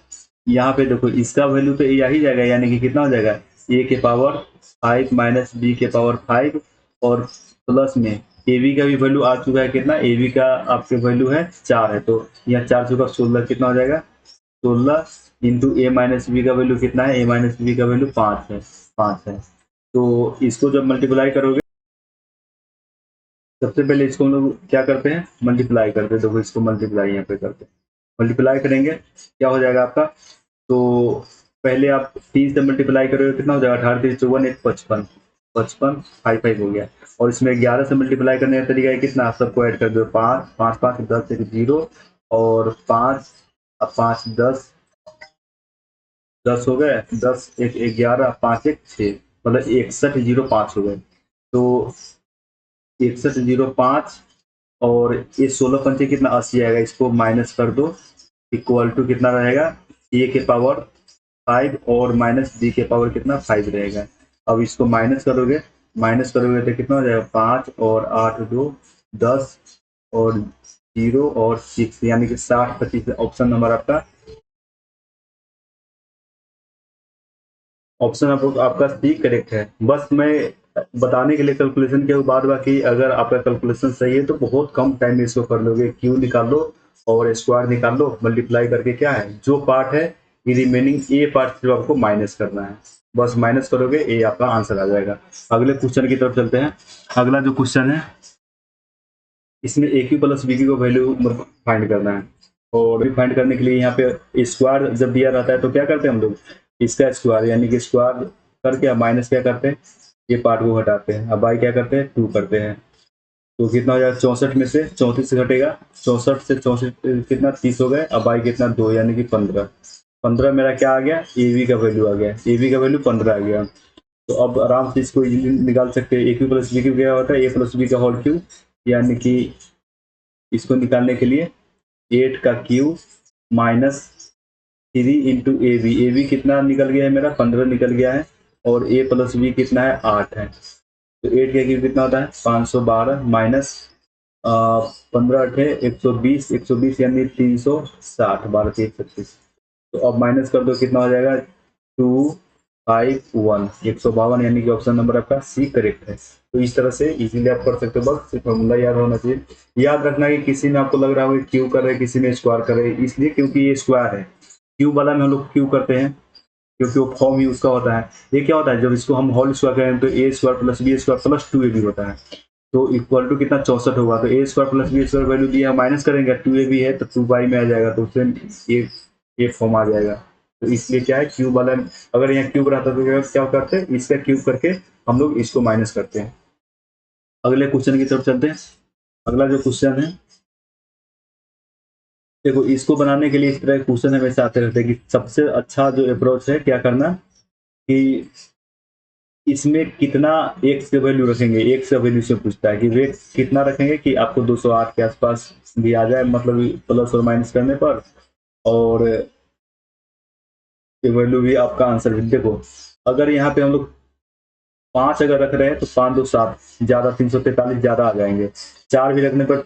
यहाँ पे देखो इसका वैल्यू तो यही जाएगा, यानी कि कितना हो जाएगा ए के पावर 5 माइनस बी के पावर 5 और प्लस में ए बी का भी वैल्यू आ चुका है, कितना ए बी का आपके वैल्यू है 4 है, तो यहाँ 4 चुका 16 कितना हो जाएगा 16 इंटू ए माइनस बी का वैल्यू कितना है, ए माइनस बी का वैल्यू 5 है, 5 है। तो इसको जब मल्टीप्लाई करोगे, सबसे पहले इसको हम लोग क्या करते हैं मल्टीप्लाई करते हैं, देखो इसको मल्टीप्लाई यहाँ पे करते हैं, मल्टीप्लाई करेंगे क्या हो जाएगा आपका, तो पहले आप 3 से मल्टीप्लाई करोगे कितना हो जाएगा 18 3 54 1 55, 55 5 5 हो गया, और इसमें 11 से मल्टीप्लाई करने का तरीका है कितना, सबको ऐड कर दो 5 5 5 10 1 0 और 5 5 10 10 हो गए, 10 1 11 5 1 6, मतलब 6105 हो गए, तो 6105 और ये 16 पंचे कितना 80 आएगा, इसको माइनस कर दो, इक्वल टू कितना रहेगा ए के पावर 5 और माइनस बी के पावर कितना 5 रहेगा। अब इसको माइनस करोगे तो कितना हो जाएगा 5 और 8 2 10 और 0 और 6, यानी कि 60 25, ऑप्शन नंबर आपका, ऑप्शन आपका सी करेक्ट है। बस मैं बताने के लिए कैलकुलेशन के बाद, बाकी अगर आपका कैलकुलेशन सही है तो बहुत कम टाइम में इसको कर लोगे, क्यू निकाल लो और स्क्वायर निकाल लो, मल्टीप्लाई करके क्या है जो पार्ट है ये रिमेनिंग ए पार्ट सिर्फ आपको माइनस करना है, बस माइनस करोगे ए आपका आंसर आ जाएगा। अगले क्वेश्चन की तरफ चलते हैं। अगला जो क्वेश्चन है इसमें ए क्यू प्लस बी क्यू का वैल्यू फाइंड करना है, और फाइंड करने के लिए यहाँ पे स्क्वायर जब दिया रहता है तो क्या करते हैं हम लोग, इसका स्क्वायर यानी कि स्क्वायर करके माइनस क्या करते हैं, ये पार्ट को हटाते हैं, अब बाई क्या करते हैं 2 करते हैं, तो कितना हो जाएगा 64 में से 34 से घटेगा, 64 से 64 कितना 30 हो गए, अब बाई कितना 2 यानी कि 15, 15 मेरा क्या आ गया ए बी का वैल्यू आ गया, ए बी का वैल्यू 15 आ गया। तो अब आराम से इसको निकाल सकते हैं, a cube plus b cube क्या होता है ए प्लस बी का होल क्यू, यानी कि इसको निकालने के लिए 8 का cube minus 3 into a b कितना निकल गया है मेरा 15 निकल गया है, और ए प्लस बी कितना है 8 है, तो 8 का क्यूब कितना होता है 512 माइनस 15 अठे 120, 120 यानी 360, 12 3 36, तो अब माइनस कर दो कितना हो जाएगा 251, 152, यानी कि ऑप्शन नंबर आपका सी करेक्ट है। तो इस तरह से इजीली आप कर सकते हो, बस फॉर्मूला याद होना चाहिए। याद रखना कि किसी में आपको लग रहा होगा क्यू कर रहे किसी में स्क्वायर कर रहे, इसलिए क्योंकि ये स्क्वायर है, क्यू वाला में हम लोग क्यू करते हैं क्योंकि वो फॉर्म ही उसका होता है। ये क्या होता है जब इसको हम होल स्क्वायर करें तो a square plus b square plus 2ab होता है, तो इक्वल टू कितना 64 होगा, तो a square plus b square value दिया माइनस करेंगे 2ab है तो 2 में आ जाएगा, तो उससे ये फॉर्म आ जाएगा। तो इसलिए क्या है क्यूब वाला, अगर यहाँ क्यूब रहता तो क्या करते हैं इसका क्यूब करके हम लोग इसको माइनस करते हैं। अगले क्वेश्चन की तरफ चलते हैं। अगला जो क्वेश्चन है देखो, इसको बनाने के लिए इस तरह क्वेश्चन हमेशा आते रहते हैं कि सबसे अच्छा जो अप्रोच है क्या करना कि इसमें कितना एक्स के वैल्यू रखेंगे, एक्स का वैल्यू से पूछता है कि वेट कितना रखेंगे कि आपको 208 के आसपास भी आ जाए, मतलब प्लस और माइनस करने पर, और ये वैल्यू भी आपका आंसर भी। देखो अगर यहाँ पे हम लोग 5 अगर रख रहे हैं तो 5 2 7 ज्यादा 343 ज्यादा आ जाएंगे, 4 भी रखने पर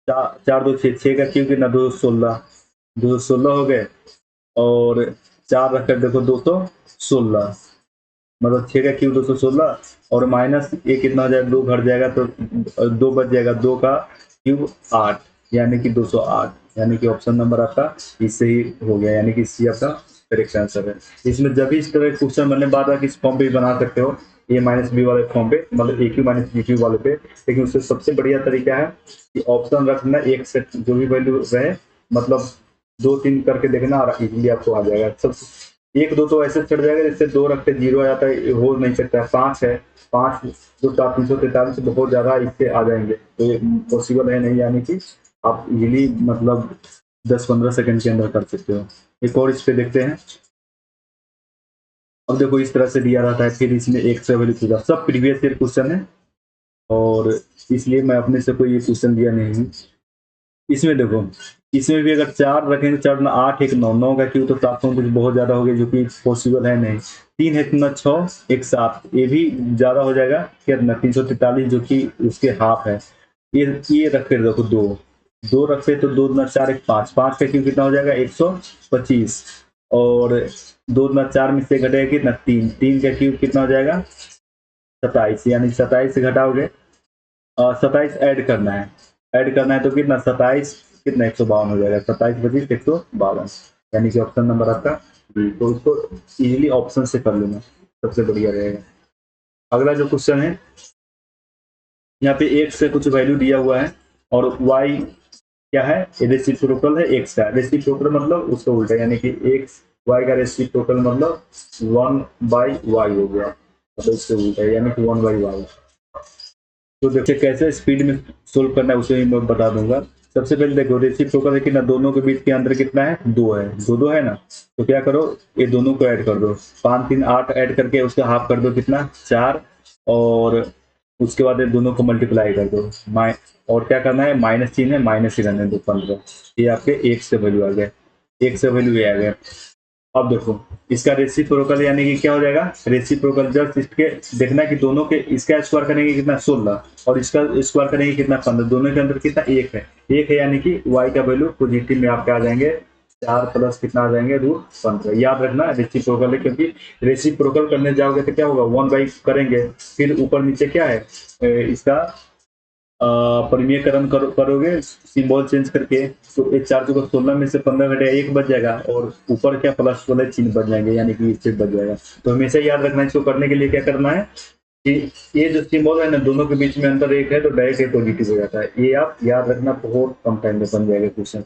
4 2 6 6 का क्यों कितना 216, 216 हो गए, और 4 रखकर देखो 216, मतलब 6 का क्यूब 216 और माइनस ये कितना हो जाएगा, 2 घट जाएगा तो 2 बच जाएगा, 2 का क्यूब 8 यानी कि 208, यानी कि ऑप्शन नंबर आपका इससे ही हो गया, यानी कि सी आपका करेक्ट आंसर है। इसमें जब भी इस तरह क्वेश्चन बनने बाद आप इस फॉर्म पे भी बना सकते हो, ए माइनस बी वाले फॉर्म पे, मतलब ए क्यू माइनस बी क्यू वाले पे, लेकिन उससे सबसे बढ़िया तरीका है कि ऑप्शन रखना, एक से जो भी वैल्यू रहे, मतलब 2-3 करके देखना और इजीली आपको आ जाएगा। सब 1-2 तो ऐसे चढ़ जाएगा, जैसे 2 रखते 0 आ जाता है, हो नहीं सकता है। 5 है, 5 जो 343 बहुत ज्यादा इससे आ जाएंगे, तो ये पॉसिबल है नहीं, यानी कि आप इजीली मतलब 10-15 सेकंड के अंदर कर सकते हो। एक और इस पे देखते हैं। अब देखो इस तरह से दिया रहता है, फिर इसमें एक से वैल्यू पूछा, सब प्रीवियस ईयर क्वेश्चन है और इसलिए मैं अपने से कोई ये क्वेश्चन दिया नहीं हूँ। इसमें देखो, इसमें भी अगर 4 रखेंगे, 4 ना 8, 1 9, 9 का क्यों तो 700 कुछ बहुत ज्यादा हो गया, जो कि पॉसिबल है नहीं। 3 है कितना 6, 1 7, ये भी ज्यादा हो जाएगा कितना 343, जो कि उसके हाफ है। ये रखे देखो 2, 2 रखे तो 2 दूना 4, 1 5, 5 का क्यों कितना हो जाएगा 125, और 2 दूना 4 में से घटेगा कितना 3, 3 का क्यूब कितना हो जाएगा 27, यानी 27 से घटाओगे 27 ऐड करना है, ऐड करना है तो कितना 27 कितना 152 हो जाएगा, 27 25 152, यानी कि ऑप्शन नंबर आपका बी। तो उसको इजीली ऑप्शन से कर लेना, सबसे बढ़िया रहेगा। अगला जो क्वेश्चन है, यहाँ पे x से कुछ वैल्यू दिया हुआ है और y क्या है, रेसिप्रोकल है x का। रेसिप्रोकल मतलब उसका उल्टा, यानी कि x y का रेसिप्रोकल मतलब 1/y हो गया, मतलब इससे उल्टा है, यानी कि 1/y। तो देखिए कैसे स्पीड में सोल्व करना है उसे भी मैं बता दूंगा। सबसे पहले देखो रेसिप्रोकल है कि ना, दोनों के बीच के अंतर कितना है 2 है, 2 है ना, तो क्या करो ये दोनों को ऐड कर दो, 5 3 8 ऐड करके उसका हाफ कर दो कितना 4, और उसके बाद ये दोनों को मल्टीप्लाई कर दो, और क्या करना है माइनस चिन्ह है, माइनस ही रहने दो 15, ये आपके एक से वैल्यू आ गया, एक से वैल्यू ये आ गया। अब देखो इसका रेसिप्रोकल यानी कि क्या हो जाएगा, रेसिप्रोकल जस्ट इसके देखना है कि दोनों के, इसका स्क्वायर करेंगे कितना 16 और इसका स्क्वायर करेंगे कितना 15, दोनों के अंदर कितना एक है, एक है, यानी कि y का वैल्यू पॉजिटिव में आपके आ जाएंगे 4 प्लस कितना आ जाएंगे √15। याद रखना रेसिप्रोकल है, क्योंकि रेसिप्रोकल करने जाओगे तो क्या होगा 1 करेंगे, फिर ऊपर नीचे क्या है इसका परिमेयकरण करोगे सिंबल चेंज करके, तो एक 4 को 16 में से 15 घटेगा 1 बच जाएगा, और ऊपर क्या प्लस वाले चिन्ह बच जाएंगे, यानी कि इससे बच जाएगा। तो हमेशा याद रखना, इसको करने के लिए क्या करना है कि ये जो सिंबल है ना, दोनों के बीच में अंतर 1 है तो डायरेक्ट ये पॉजिटिव हो जाता है, ये आप याद रखना, बहुत कम टाइम में बन जाएगा क्वेश्चन।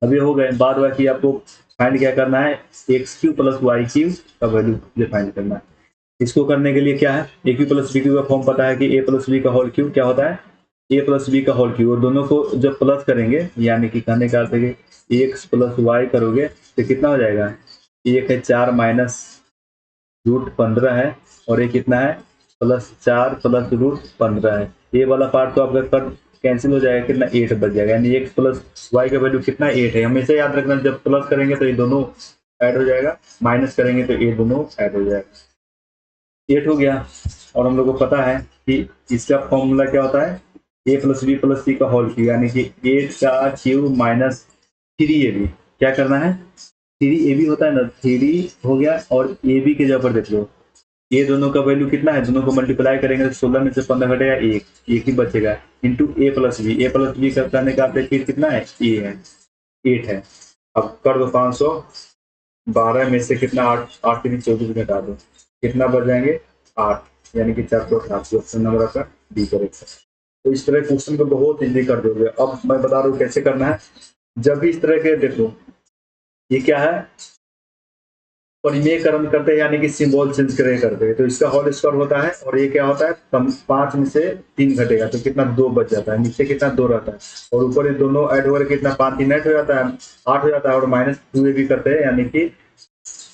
अभी हो गए, बाद बाकी आपको फाइंड क्या करना है, x³ + y³ का वैल्यू फाइंड करना है। इसको करने के लिए क्या है, a cube plus b cube का फॉर्म पता है कि ए प्लस बी का होल क्यूब क्या होता है, ए प्लस बी का होल क्यूब, और दोनों को जब प्लस करेंगे, यानी कि कहने का अर्थ है कि एक्स प्लस वाई करोगे तो कितना हो जाएगा, एक है 4 माइनस √15 है, और ये कितना है +4 प्लस √15 है, ये वाला पार्ट तो आपका कट कैंसिल हो जाएगा, कितना 8 बच जाएगा, यानी एक्स प्लस वाई का वैल्यू कितना 8 है। हमेशा याद रखना जब प्लस करेंगे तो ये दोनों ऐड हो जाएगा, माइनस करेंगे तो ये दोनों ऐड हो जाएगा। 8 हो गया, और हम लोग को पता है कि इसका फॉर्मूला क्या होता है, a plus b plus c का होल क्यूब, यानी कि 8 का क्यूब माइनस 3ab। क्या करना है 3ab होता है ना, 3 हो गया, और ए बी के जगह पर देख लो, ये दोनों का वैल्यू कितना है, दोनों को मल्टीप्लाई करेंगे तो 16 में से 15 घटेगा, एक ही बचेगा, इंटू ए प्लस बी करने का फिर कितना है ए है 8 है। अब कर दो 512 में से कितना 8, 8 3 24 घटा दो, कितना बच जाएंगे 8, यानी कि 488, ऑप्शन नंबर आपका डी करेक्ट है। तो इस तरह क्वेश्चन को बहुत इजीली कर दोगे। अब मैं बता रहा हूँ कैसे करना है, जब भी इस तरह के देखो, ये क्या है परिमेयकरण करते हैं, यानी कि सिंबल चेंज करते हैं, तो इसका होल स्क्वायर होता है, और ये क्या होता है 5 में से 3 घटेगा तो कितना 2 बच जाता है, नीचे कितना 2 रहता है, और ऊपर ये दोनों ऐड होकर कितना 5 3 ऐड हो जाता है 8 हो जाता है, और -2 भी करते हैं, यानी कि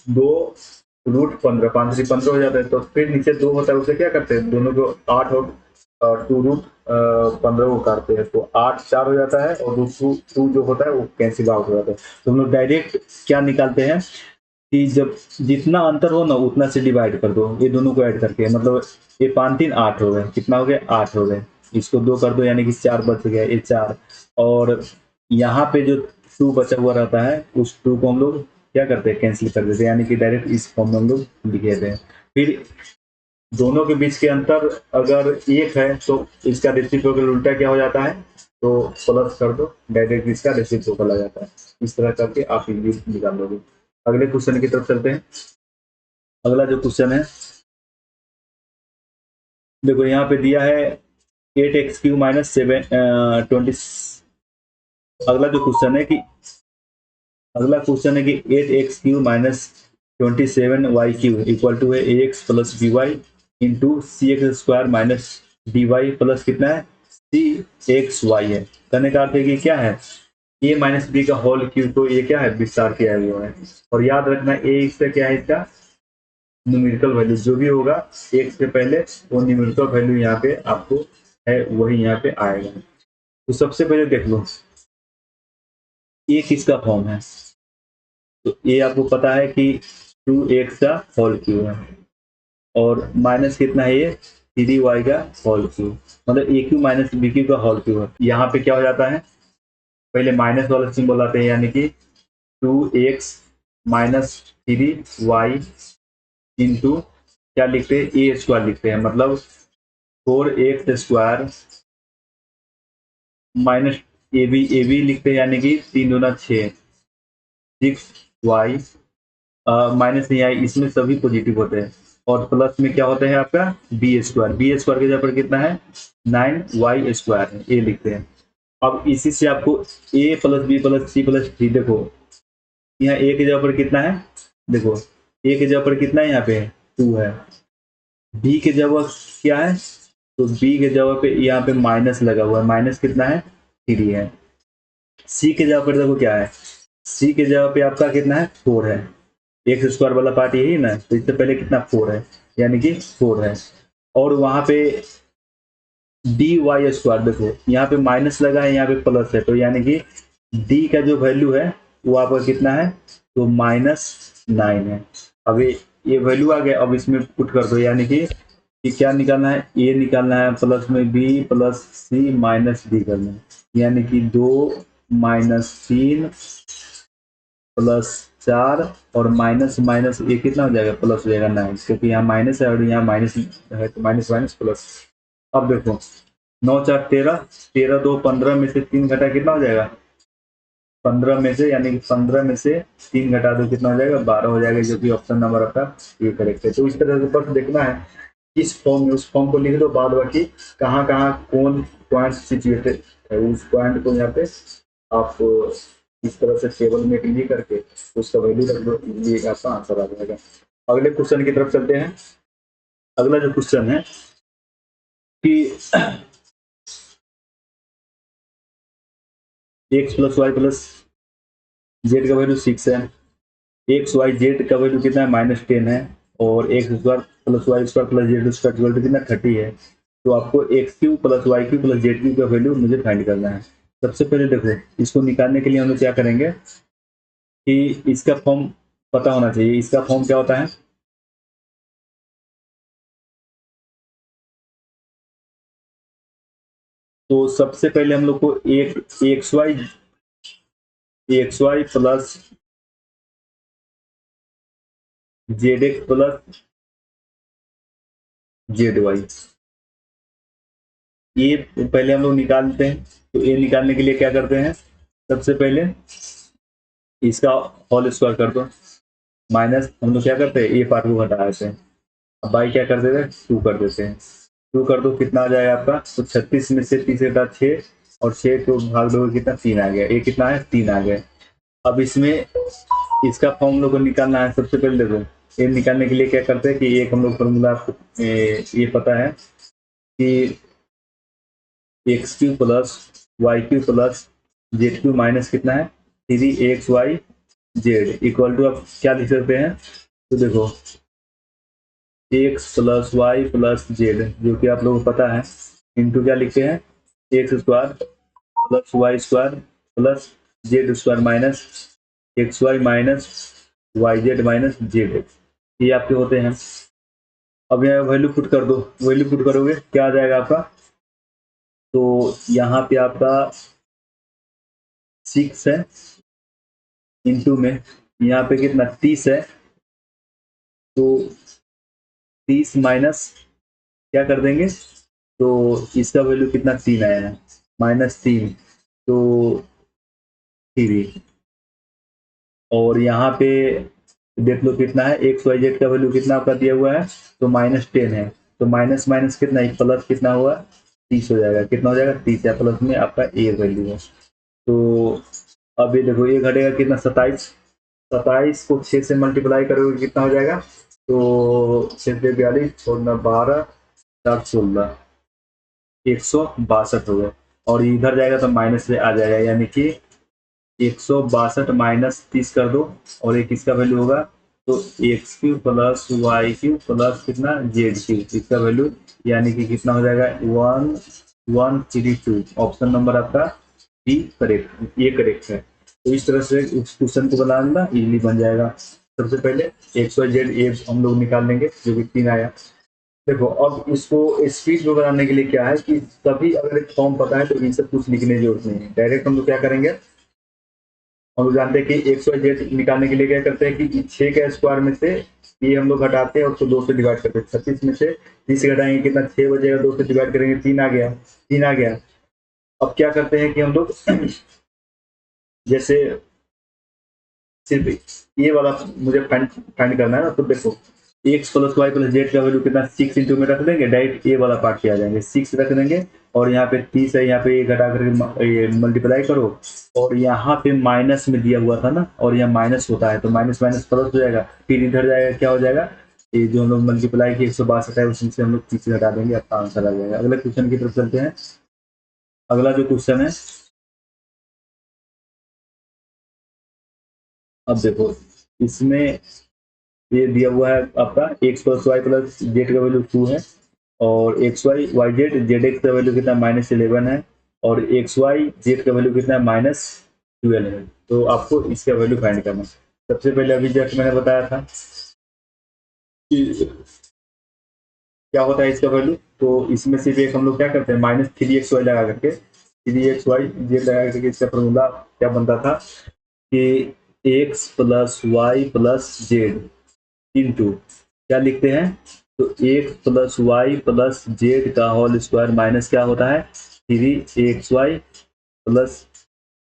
2√15, 5 3 15 हो जाता है, तो फिर नीचे 2 होता है, उसे क्या करते हैं दोनों को 8 और 2√15 को काटते हैं, तो 8 4 हो जाता है, और 2 जो होता है वो कैंसिल आउट हो जाता है। तो हम लोग डायरेक्ट क्या निकालते हैं कि जब जितना अंतर हो ना उतना से डिवाइड कर दो, ये दोनों को ऐड करके, मतलब ये 5 3 8 हो गए, कितना हो गया 8 हो गए, इसको 2 कर दो, यानी कि 4 बच गया, ये 4, और यहाँ पे जो 2 बचा हुआ रहता है उस 2 को हम लोग क्या करते हैं कैंसिल कर देते हैं, यानी कि डायरेक्ट इस फॉर्म में हम लोग लिख देते हैं। फिर दोनों के बीच के अंतर अगर 1 है तो इसका रेसिप्रोकल उल्टा क्या हो जाता है, तो प्लस कर दो, डायरेक्ट इसका रेसिप्रोकल आ जाता है। इस तरह करके आप इंग्लिश निकाल लोगे। अगले क्वेश्चन की तरफ चलते हैं। अगला जो क्वेश्चन है, देखो यहाँ पे दिया है 8x³ माइनस 20। अगला क्वेश्चन है कि 8x³ minus 27y³ equal to है ax plus by into cx² minus dy plus कितना है cxy है। कहने का अर्थ है कि क्या है, a माइनस बी का होल क्यूब, तो ये क्या है, विस्तार किया हुआ है। और याद रखना a इसका क्या है, इसका न्यूमेरिकल वैल्यू जो भी होगा x के पहले वो न्यूमेरिकल वैल्यू यहाँ पे आपको है वही यहाँ पे आएगा। तो सबसे पहले देख लो ये किसका फॉर्म है, तो ये आपको पता है कि 2x का होल क्यूब है और माइनस कितना है ये 3y का होल क्यूब, मतलब a cube minus b cube का होल क्यूब है। यहाँ पे क्या हो जाता है, पहले माइनस वाला सिंबल आते हैं, यानी कि 2x माइनस 3y इंटू क्या लिखते हैं ए स्क्वायर लिखते हैं, मतलब 4x² माइनस ए बी लिखते हैं, यानी कि 3 दूना 6 6y माइनस नहीं आई, इसमें सभी पॉजिटिव होते हैं। और प्लस में क्या होता है आपका बी स्क्वायर के जगह पर कितना है 9y² है, ये लिखते हैं। अब इसी से आपको a plus b plus c plus d, देखो यहाँ a की जगह पर कितना है, देखो a की जगह पर कितना है, यहाँ पे 2 है। b की जगह क्या है, तो b के जगह पे यहाँ पे माइनस लगा हुआ है, माइनस कितना है 3 है। c के जगह पर देखो क्या है, c के जगह पे आपका कितना है 4 है, x² वाला पार्ट यही ना, तो इससे पहले कितना 4 है, यानी कि 4 है। और वहां पे dy² देखो यहाँ पे माइनस लगा है, यहाँ पे प्लस है, तो यानी कि d का जो वैल्यू है वो आपका कितना है, तो -9 है। अब ये वैल्यू आ गया, अब इसमें पुट कर दो, यानी कि क्या निकालना है, ए निकालना है, प्लस में बी प्लस सी माइनस डी करना है, यानी कि 2 माइनस 3 प्लस 4 और माइनस माइनस ये कितना हो जाएगा, प्लस हो जाएगा 9, क्योंकि यहाँ माइनस है और यहाँ माइनस है, तो माइनस माइनस प्लस। अब देखो 9 4 13, 13 2 15 में से 3 घटा कितना हो जाएगा 15 में से, यानी कि 15 में से 3 घटा दो कितना हो जाएगा 12 हो जाएगा, जो कि ऑप्शन नंबर आपका ये करेक्ट है। तो इस तरह से बस देखना है, इस फॉर्म में उस फॉर्म को लिख दो, बाद बाकी कहाँ कहाँ कौन पॉइंट सिचुएटेड है उस पॉइंट को यहाँ पे आप इस तरह से टेबल में क्लिक करके उसका वैल्यू रख दो, ये आपका आंसर आ जाएगा। अगले क्वेश्चन की तरफ चलते हैं। अगला जो क्वेश्चन है कि x plus y plus z का वैल्यू 6 है, एक्स वाई जेड का वैल्यू कितना है -10 है, और x² plus y² plus z² equal to कितना 30 है। तो आपको x³ plus y³ plus z³ का वैल्यू मुझे फाइंड करना है। सबसे पहले देखो इसको निकालने के लिए हम लोग क्या करेंगे कि इसका फॉर्म पता होना चाहिए। इसका फॉर्म क्या होता है, तो सबसे पहले हम लोग को x y plus z x plus z y, ये पहले हम लोग निकालते हैं। तो ये निकालने के लिए क्या करते हैं, सबसे पहले इसका होल स्क्वायर कर दो, माइनस हम लोग क्या करते हैं ए पार्ट को हटा देते हैं, अब बाई क्या कर देते हैं 2 कर देते हैं। 2 कर दो कितना आ जाएगा आपका, तो 36 में से 30 घटा 6 और 6 को भाग दो कितना 3 आ गया, ये कितना है 3 आ गया। अब इसमें इसका फॉर्म लोग को निकालना है। सबसे पहले देखो ये निकालने के लिए क्या करते हैं कि एक हम लोग फॉर्मूला आपको ये पता है कि x³ plus y³ plus z³ minus कितना है 3xy z इक्वल टू, अब क्या लिख सकते हैं, तो देखो x plus y plus z, जो कि आप लोगों को पता है, इंटू क्या लिखते हैं x² plus y² plus z² minus xy minus yz minus Z, ये आपके होते हैं। अब यहाँ वैल्यू पुट कर दो, वैल्यू पुट करोगे क्या आ जाएगा आपका, तो यहाँ पे आपका 6 है इंटू में यहाँ पे कितना 30 है, तो 30 माइनस क्या कर देंगे, तो इसका वैल्यू कितना 3 आया है, -3, तो 3, और यहाँ पे देख लो कितना है, एक्स वाई जेड का वैल्यू कितना आपका दिया हुआ है, तो -10 है, तो माइनस माइनस कितना, एक प्लस कितना हुआ, 30 हो जाएगा, कितना हो जाएगा 30 है, प्लस में आपका ए वैल्यू है। तो अब ये देखो ये घटेगा कितना, 27, 27 को 6 से मल्टीप्लाई करोगे कितना हो जाएगा, तो 6 से 42 और 12 4 16, 162 हो गया, और इधर जाएगा तो माइनस से आ जाएगा, यानी कि 162 माइनस 30 कर दो, और एक इसका वैल्यू होगा, तो x cube plus y cube plus कितना जेड क्यू, इसका वैल्यू यानी कि कितना हो जाएगा 1132। ऑप्शन नंबर आपका बी करेक्ट, ये करेक्ट है। तो इस तरह से उस क्वेश्चन को बनाना इजीली बन जाएगा। सबसे पहले एक्स वाई जेड ए हम लोग निकाल लेंगे, जो कि 3 आया। देखो अब इसको स्पीड में बनाने के लिए क्या है कि तभी अगर एक फॉर्म पता है तो इन सब कुछ लिखने की जरूरत नहीं है, डायरेक्ट हम लोग क्या करेंगे, हम लोग जानते हैं कि एक्स वाई जेड निकालने के लिए क्या करते हैं कि 6 के स्क्वायर में से ये हम लोग घटाते हैं और उसको 2 से डिवाइड करते हैं, 36 में से 30 घटाएंगे कितना 6 बजेगा, 2 से डिवाइड करेंगे 3 आ गया, 3 आ गया। अब क्या करते हैं कि हम लोग जैसे सिर्फ ये वाला मुझे फाइंड करना है ना, तो देखो x plus y plus z का वैल्यू कितना 6 इंटू में रख देंगे, डायरेक्ट ये वाला पार्ट पे आ जाएंगे, 6 रख देंगे, और यहाँ पे 30 है, यहाँ पे ये घटा करके मल्टीप्लाई करो, और यहाँ पे माइनस में दिया हुआ था ना, और यहाँ माइनस होता है तो माइनस माइनस प्लस हो जाएगा, फिर इधर जाएगा क्या हो जाएगा, ये जो हम लोग मल्टीप्लाई की 162 है उसी से हम लोग 30 घटा देंगे, आपका आंसर आ जाएगा। अगले क्वेश्चन की तरफ चलते हैं। अगला जो क्वेश्चन है, अब देखो इसमें ये दिया हुआ है आपका x plus y plus z का वैल्यू 2 है, और x y y z z x का वैल्यू कितना -11 है, और एक्स वाई जेड का वैल्यू कितना -12 है। तो आपको इसका वैल्यू फाइंड करना है। सबसे पहले अभी जस्ट मैंने बताया था कि क्या होता है इसका वैल्यू, तो इसमें सिर्फ एक हम लोग क्या करते हैं -3xy लगा करके 3xy जेड लगा करके इसका फॉर्मूला क्या बनता था कि x plus y plus z into क्या लिखते हैं, तो x plus y plus z का होल स्क्वायर माइनस क्या होता है 3xy plus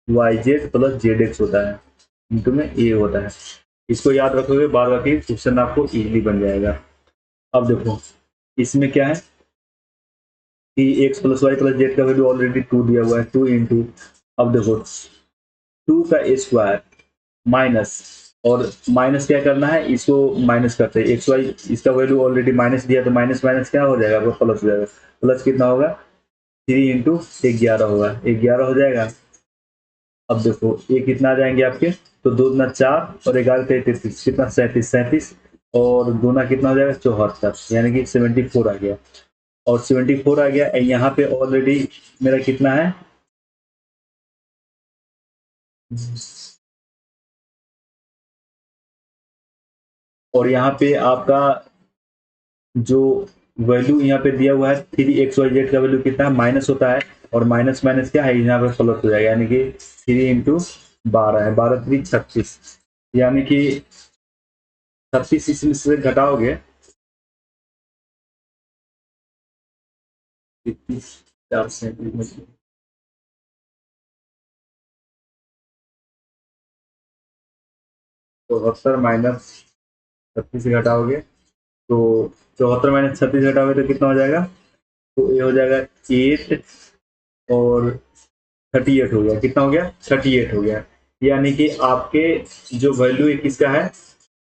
y z plus z x होता है, इंटू में ए होता है। इसको याद रखोगे बार बार की क्वेश्चन आपको इजीली बन जाएगा। अब देखो इसमें क्या है कि x plus y plus z का वैल्यू ऑलरेडी 2 दिया हुआ है, 2 इंटू, अब देखो 2 का स्क्वायर माइनस, और माइनस क्या करना है, इसको माइनस करते हैं, एक्स वाई इसका वैल्यू ऑलरेडी माइनस दिया, तो माइनस माइनस क्या हो जाएगा, वो प्लस हो जाएगा, प्लस कितना होगा 3 इंटू 11 होगा, 11 हो जाएगा। अब देखो ये कितना आ जाएंगे आपके, तो 2 दूना 4 और 11 33 कितना 37, 37 और दूना कितना हो जाएगा 74, यानी कि 74 आ गया, और 74 आ गया। यहाँ पे ऑलरेडी मेरा कितना है, और यहाँ पे आपका जो वैल्यू यहाँ पे दिया हुआ है 3xyz का वैल्यू कितना माइनस होता है, और माइनस माइनस क्या है यहाँ पे प्लस हो जाएगा, यानी कि 3 इंटू 12 है, 12 3 36, यानी कि 36 इसमें से घटाओगे 4 से 74 माइनस 36 से घटाओगे, तो 74 माइनस 36 घटाओगे तो कितना हो जाएगा, तो ये हो जाएगा 8 और 38 हो गया, कितना हो गया 38 हो गया, यानी कि आपके जो वैल्यू है किसका है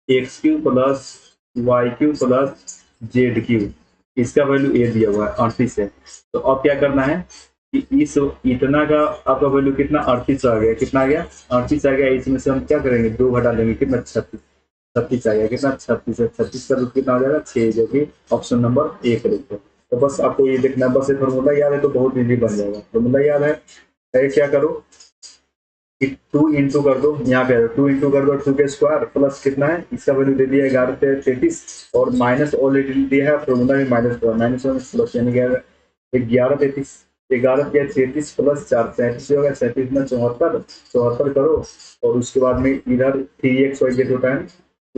x cube plus y cube plus z cube, इसका वैल्यू ए दिया हुआ है 38 है। तो अब क्या करना है कि इस इतना का आपका वैल्यू कितना 38 आ गया, कितना आ गया 38 आ गया, इसमें से हम क्या करेंगे 2 घटा लेंगे, कितना 36, 36 आ गया, कितना 36 है, 36 का रूट कितना हो जाएगा 6, जो कि ऑप्शन नंबर ए करेक्ट है। तो बस आपको ये देखना है, बस ये फॉर्मूला याद है तो बहुत इजी बन जाएगा। फॉर्मूला याद है, क्या करो कि 2 इंटू कर दो, यहाँ पे 2 इंटू कर दो 2 के स्क्वायर प्लस कितना है, इसका वैल्यू दे दिया 11 पे 33, और माइनस ऑलरेडी दिया है, फॉर्मूला में माइनस माइनस प्लस, यानी 11 33, 11 क्या 33 प्लस 4 37 होगा, 37 में 74, 74 करो, और उसके बाद में इधर 3xyz होता है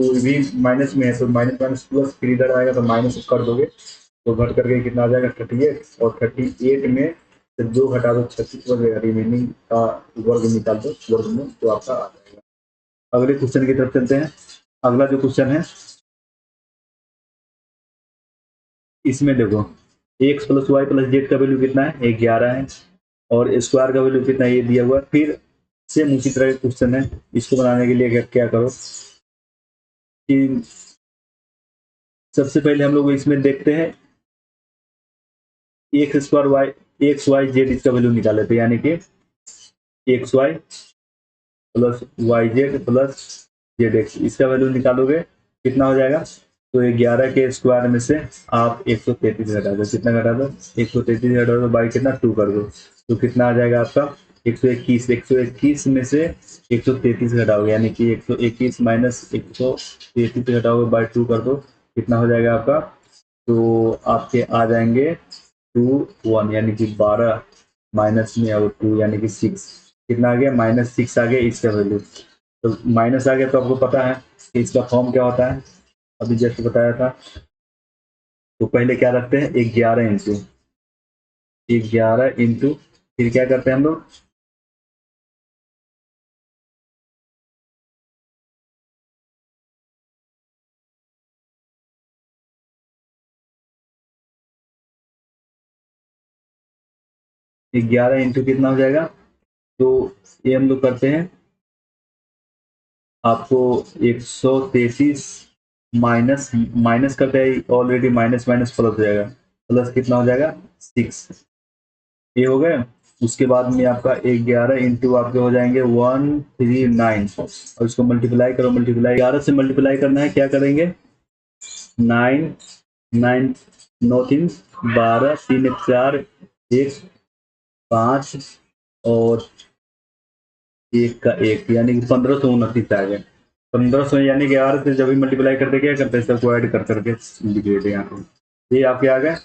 टू भी माइनस में है तो माइनस माइनस प्लस, फिर इधर आएगा तो माइनस कर दोगे तो घट करके कितना आ जाएगा 38, और 38 में से 2 घटा दो 36 बचेगा, रिमेनिंग का वर्ग निकाल दो वर्ग में तो आपका आ जाएगा। अगले क्वेश्चन की तरफ चलते हैं। अगला जो क्वेश्चन है इसमें देखो x plus y plus z का वैल्यू कितना है 11 है, और स्क्वायर का वैल्यू कितना है ये दिया हुआ है। फिर सेम उसी तरह का क्वेश्चन है, इसको बनाने के लिए क्या करो कि सबसे पहले हम लोग इसमें देखते हैं x square y x y z इसका वैल्यू निकाले थे, यानी कि x y plus y z plus z x, इसका वैल्यू निकालोगे कितना हो जाएगा। तो 11 के स्क्वायर में से आप 133 घटा दो, कितना घटा दो 133 घटा दो, बाई कितना 2 कर दो तो कितना आ जाएगा आपका 121। 121 में से 133 घटाओगे, यानी कि 121 माइनस 133 घटाओगे बाई 2 कर दो, कितना हो जाएगा आपका। तो आपके आ जाएंगे 2 1, यानी कि 12 माइनस में और 2 यानी कि 6, कितना आ गया -6 आ गया इसका वैल्यू। तो माइनस आ गया तो आपको पता है कि इसका फॉर्म क्या होता है, अभी जस्ट बताया था। तो पहले क्या रखते हैं 11 इंटू फिर क्या करते हैं हम लोग 11 इंटू कितना हो जाएगा। तो ये हम लोग करते हैं आपको 133 माइनस माइनस करते हैं, ऑलरेडी माइनस माइनस प्लस हो जाएगा, प्लस कितना हो जाएगा 6, ये हो गया। उसके बाद में आपका 11 इंटू आपके हो जाएंगे 139, और इसको मल्टीप्लाई करो, मल्टीप्लाई 11 से मल्टीप्लाई करना है, क्या करेंगे 9 9 9 3 12 3 1 4 1 5 और 1 का 1, यानी कि 1529 आ गए। 1500 यानी कि 11 से जब भी मल्टीप्लाई करते क्या करते हैं सबको ऐड कर करके लिख देते हैं यहाँ पे, ये आपके आ गए।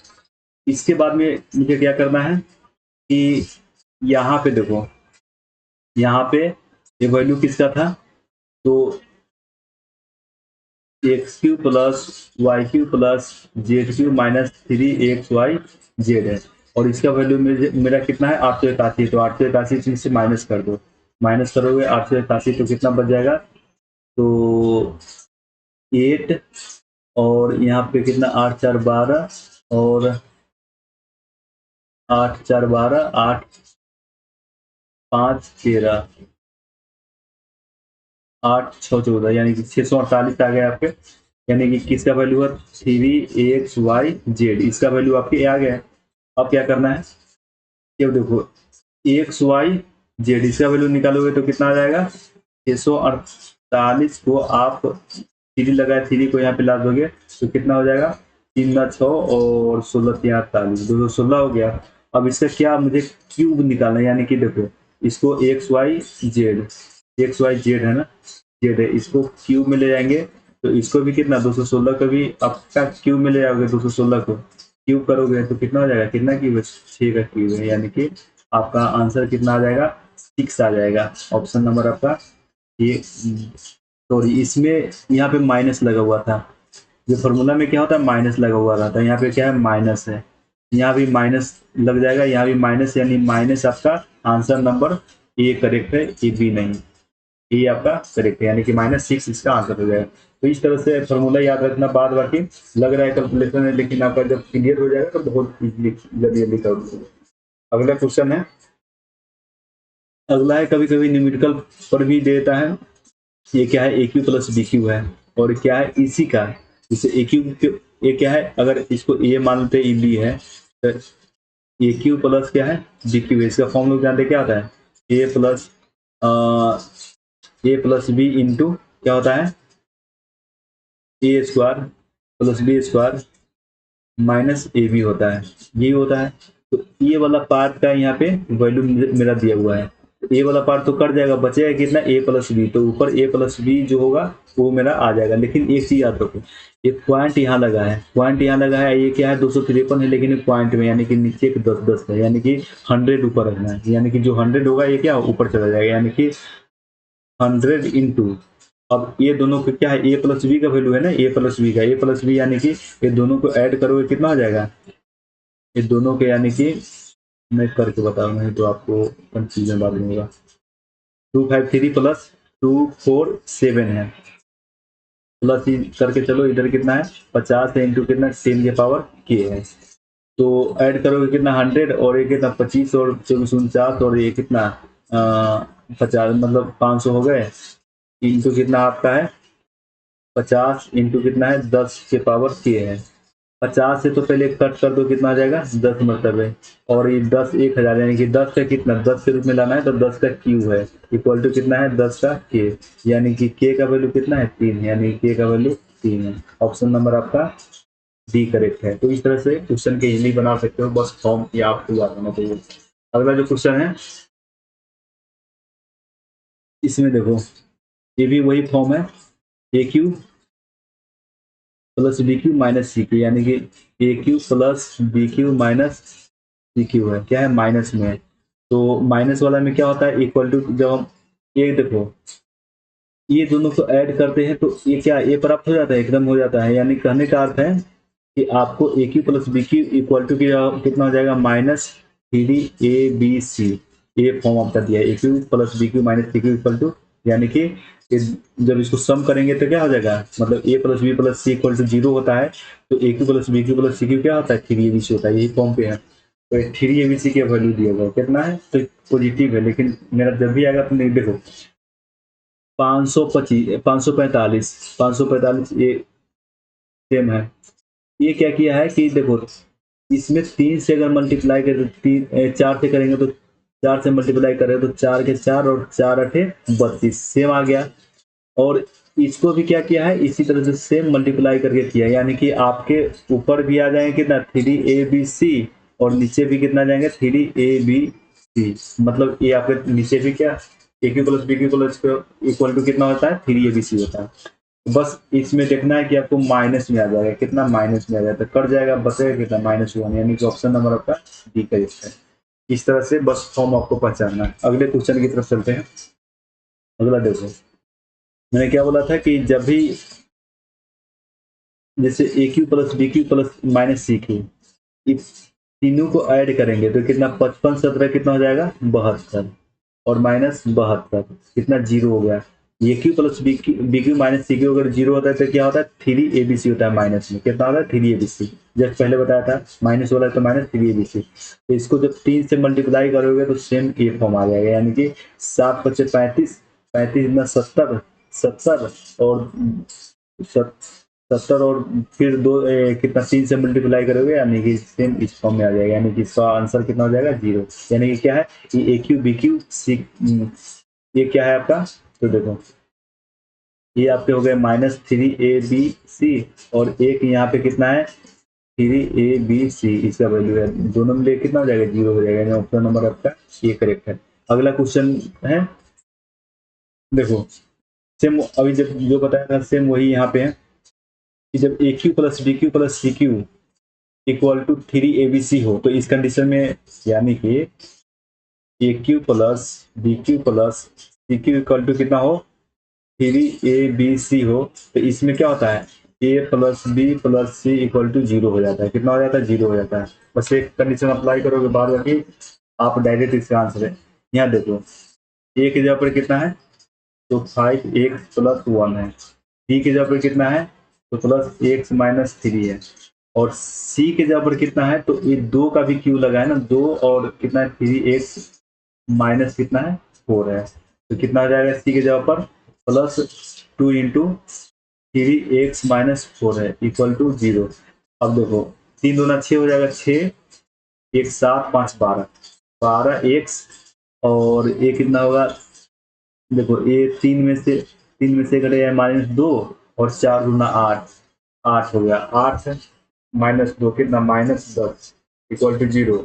इसके बाद में मुझे क्या करना है कि यहाँ पे देखो, यहाँ पे ये वैल्यू किसका था, तो x cube plus y cube plus z cube minus 3xy z है, और इसका वैल्यू मेरा कितना है 881, तो 881 से माइनस कर दो, माइनस करोगे 881 तो कितना बच जाएगा, तो 8, और यहाँ पे कितना 8 4 12, और 8 4 12 8 5 13 8 6 14, यानी कि 648 आ गया आपके, यानी कि किसका वैल्यू है 3xy जेड, इसका वैल्यू आपके आ गया है। अब क्या करना है, ये देखो xy जेड इसका वैल्यू निकालोगे तो कितना आ जाएगा 648 को आप 3 लगाए 3 को यहाँ पे ला दोगे तो कितना हो जाएगा 3 9 6 और 16 3 48 216 हो गया। अब इसका क्या मुझे क्यूब निकालना है, यानी कि देखो इसको एक्स वाई जेड है ना, जेड है, इसको क्यूब में ले जाएंगे तो इसको भी कितना 216 को भी आपका क्यूब में ले जाओगे, 216 को क्यूब करोगे तो कितना हो जाएगा, कितना क्यूब है 6 का क्यूब है, यानी कि आपका आंसर कितना आ जाएगा 6 आ जाएगा। ऑप्शन नंबर आपका ये, सॉरी इसमें यहाँ पे माइनस लगा हुआ था, जो फॉर्मूला में क्या होता है माइनस लगा हुआ रहता है, यहाँ पे क्या है माइनस है, यहाँ भी माइनस लग जाएगा, यहाँ भी माइनस, यानी माइनस आपका आंसर नंबर ए करेक्ट है, ए बी नहीं, ये आपका करेक्ट है, यानी कि -6 इसका आंसर हो जाएगा। तो इस तरह से फॉर्मूला याद रखना, बाद बाकी लग रहा है कैलकुलेशन है, लेकिन आपका जब क्लियर हो जाएगा तो बहुत इजीली जल्दी कर दोगे। अगला क्वेश्चन है, अगला है कभी कभी न्यूमेरिकल पर भी देता है, ये क्या है a cube plus b Q है, और क्या है इसी का जैसे ए क्यू, ये क्या है अगर इसको ए मान लेते ए बी है तो ए क्यू प्लस क्या है बी क्यू है, इसका फॉर्म लोग जानते क्या होता है ए प्लस बी इंटू क्या होता है a square plus b square minus a b होता है, यही होता है। तो ये वाला पार्ट का यहाँ पे वैल्यू मेरा दिया हुआ है, ए वाला पार्ट तो कट जाएगा, बचेगा कितना ए प्लस बी, तो ऊपर ए प्लस बी जो होगा वो मेरा आ जाएगा। लेकिन एक चीज याद रखो, एक पॉइंट यहाँ लगा है, पॉइंट यहाँ लगा है, ये क्या है 253 है, लेकिन पॉइंट में यानी कि नीचे 10 है, यानी कि 100 ऊपर रखना है, यानी कि जो 100 होगा ये क्या ऊपर चला जाएगा, यानी कि 100 इंटू अब ये दोनों का क्या है, ए प्लस बी का वैल्यू है ना, ए प्लस बी का, ए प्लस बी यानी कि ये दोनों को ऐड करोगे कितना हो जाएगा, ये दोनों के यानी कि मैं करके बताऊंगा, नहीं तो आपको कंफ्यूजन बाद में होगा। 253 प्लस 247 है, प्लस करके चलो इधर कितना है 50 है इंटू कितना 10 के पावर के है, तो ऐड करोगे कितना 100 और ये कितना 25 और 24 और ये कितना 50 मतलब 500 हो गए, इंटू कितना आपका है 50 इंटू कितना है 10 के पावर के है। 50 से तो पहले कट कर दो कितना आ जाएगा 10 मरतबे, और ये 10 1000 यानी कि 10 का कितना 10 के रूप में लाना है तो 10 का क्यू है इक्वल टू कितना है 10 का के, यानी कि के का वैल्यू कितना है 3, यानी के का वैल्यू 3 है। ऑप्शन नंबर आपका डी करेक्ट है। तो इस तरह से क्वेश्चन के इजीली बना सकते हो, बस फॉर्म ये आपको याद होना चाहिए। अगला जो क्वेश्चन है इसमें देखो, ये भी वही फॉर्म है, a cube plus b cube minus c cube, यानी कि a cube plus b cube minus c cube है, क्या है माइनस में है। तो माइनस वाला में क्या होता है इक्वल टू, जब हम ये देखो ये दोनों को ऐड करते हैं तो ये क्या ए प्राप्त हो जाता है, एकदम हो जाता है, यानी कहने का अर्थ है कि आपको a cube plus b cube equal to कितना हो जाएगा -3ab ये फॉर्म आपका दिया है, a cube plus b cube minus c cube equal to, यानी कि जब इसको सम करेंगे तो क्या हो जाएगा, मतलब a plus b plus c equal to 0 होता है, तो a cube plus b cube plus c cube क्या होता है 3ab होता है, यही फॉर्म पे है। तो 3ab के वैल्यू दिया गया कितना है, तो पॉजिटिव है, लेकिन मेरा जब भी आएगा तो नहीं देखो 525 545 ये सेम है। ये क्या किया है कि देखो इसमें 3 से अगर मल्टीप्लाई करें तो 4 से करेंगे तो 4 से मल्टीप्लाई करें तो 4 के 4 और 4 अठे 32 सेम आ गया, और इसको भी क्या किया है इसी तरह से सेम मल्टीप्लाई करके किया, यानी कि आपके ऊपर भी आ जाएंगे कितना 3abc और नीचे भी कितना जाएंगे 3abc, मतलब ये आपके नीचे भी क्या a cube plus b cube plus equal to कितना होता है 3abc होता है। बस इसमें देखना है कि आपको माइनस में आ जाएगा, कितना माइनस में आ जाएगा तो कट जाएगा, बचेगा कितना -1, यानी कि ऑप्शन नंबर आपका डी करेक्ट है। इस तरह से बस फॉर्म आपको पहचानना है। अगले क्वेश्चन की तरफ चलते हैं। अगला देखो, मैंने क्या बोला था कि जब भी जैसे a cube plus b cube plus minus c cube इस तीनों को ऐड करेंगे तो कितना 55 17 कितना हो जाएगा 72 और -72 कितना 0 हो गया। A cube plus b cube minus c cube अगर 0 होता है तो क्या होता है 3abc होता है, माइनस में कितना होता है 3abc, जब पहले बताया था माइनस वाला तो -3abc, तो इसको जब 3 से मल्टीप्लाई करोगे तो सेम ए फॉर्म आ जाएगा, यानी कि 7 × 5 = 35 35 × 70 70 और 70 और फिर कितना 3 से मल्टीप्लाई करोगे यानी कि सेम इस फॉर्म में आ जाएगा, यानी कि इसका आंसर कितना हो जाएगा 0, यानी कि क्या है ये ए क्यू बी क्यू सी, ये क्या है आपका, तो देखो ये आपके हो गए -3abc और एक यहाँ पे कितना है 3abc, इसका वैल्यू है दोनों में कितना हो जाएगा 0 हो जाएगा, ऑप्शन नंबर आपका ये करेक्ट है। अगला क्वेश्चन है, देखो सेम अभी जब जो बताया था सेम वही यहाँ पे है कि जब a cube plus b cube plus c cube equal to 3abc हो तो इस कंडीशन में यानी कि a cube plus b cube plus c cube equal to कितना हो 3abc हो, तो इसमें क्या होता है a plus b plus c equal to 0 हो जाता है, कितना हो जाता है 0 हो जाता है। बस एक कंडीशन अप्लाई करोगे बाद बाकी आप डायरेक्ट इसका आंसर है। यहाँ देखो ए की जगह पर कितना है तो 5x + 1 है, बी की जगह पर कितना है तो +x - 3 है, और सी के जगह पर कितना है तो ये 2 का भी क्यू लगा है ना 2 और कितना है 3x माइनस कितना है 4 है, तो कितना हो जाएगा सी के जगह पर +2 × 3x - 4 है इक्वल टू 0। अब देखो 3 दूना 6 हो जाएगा 6 1 7 5 12 12x और ये कितना होगा, देखो ये 3 में से कटेगा -2 और 4 दूना 8 8 हो गया, 8 -2 कितना -10 इक्वल टू 0,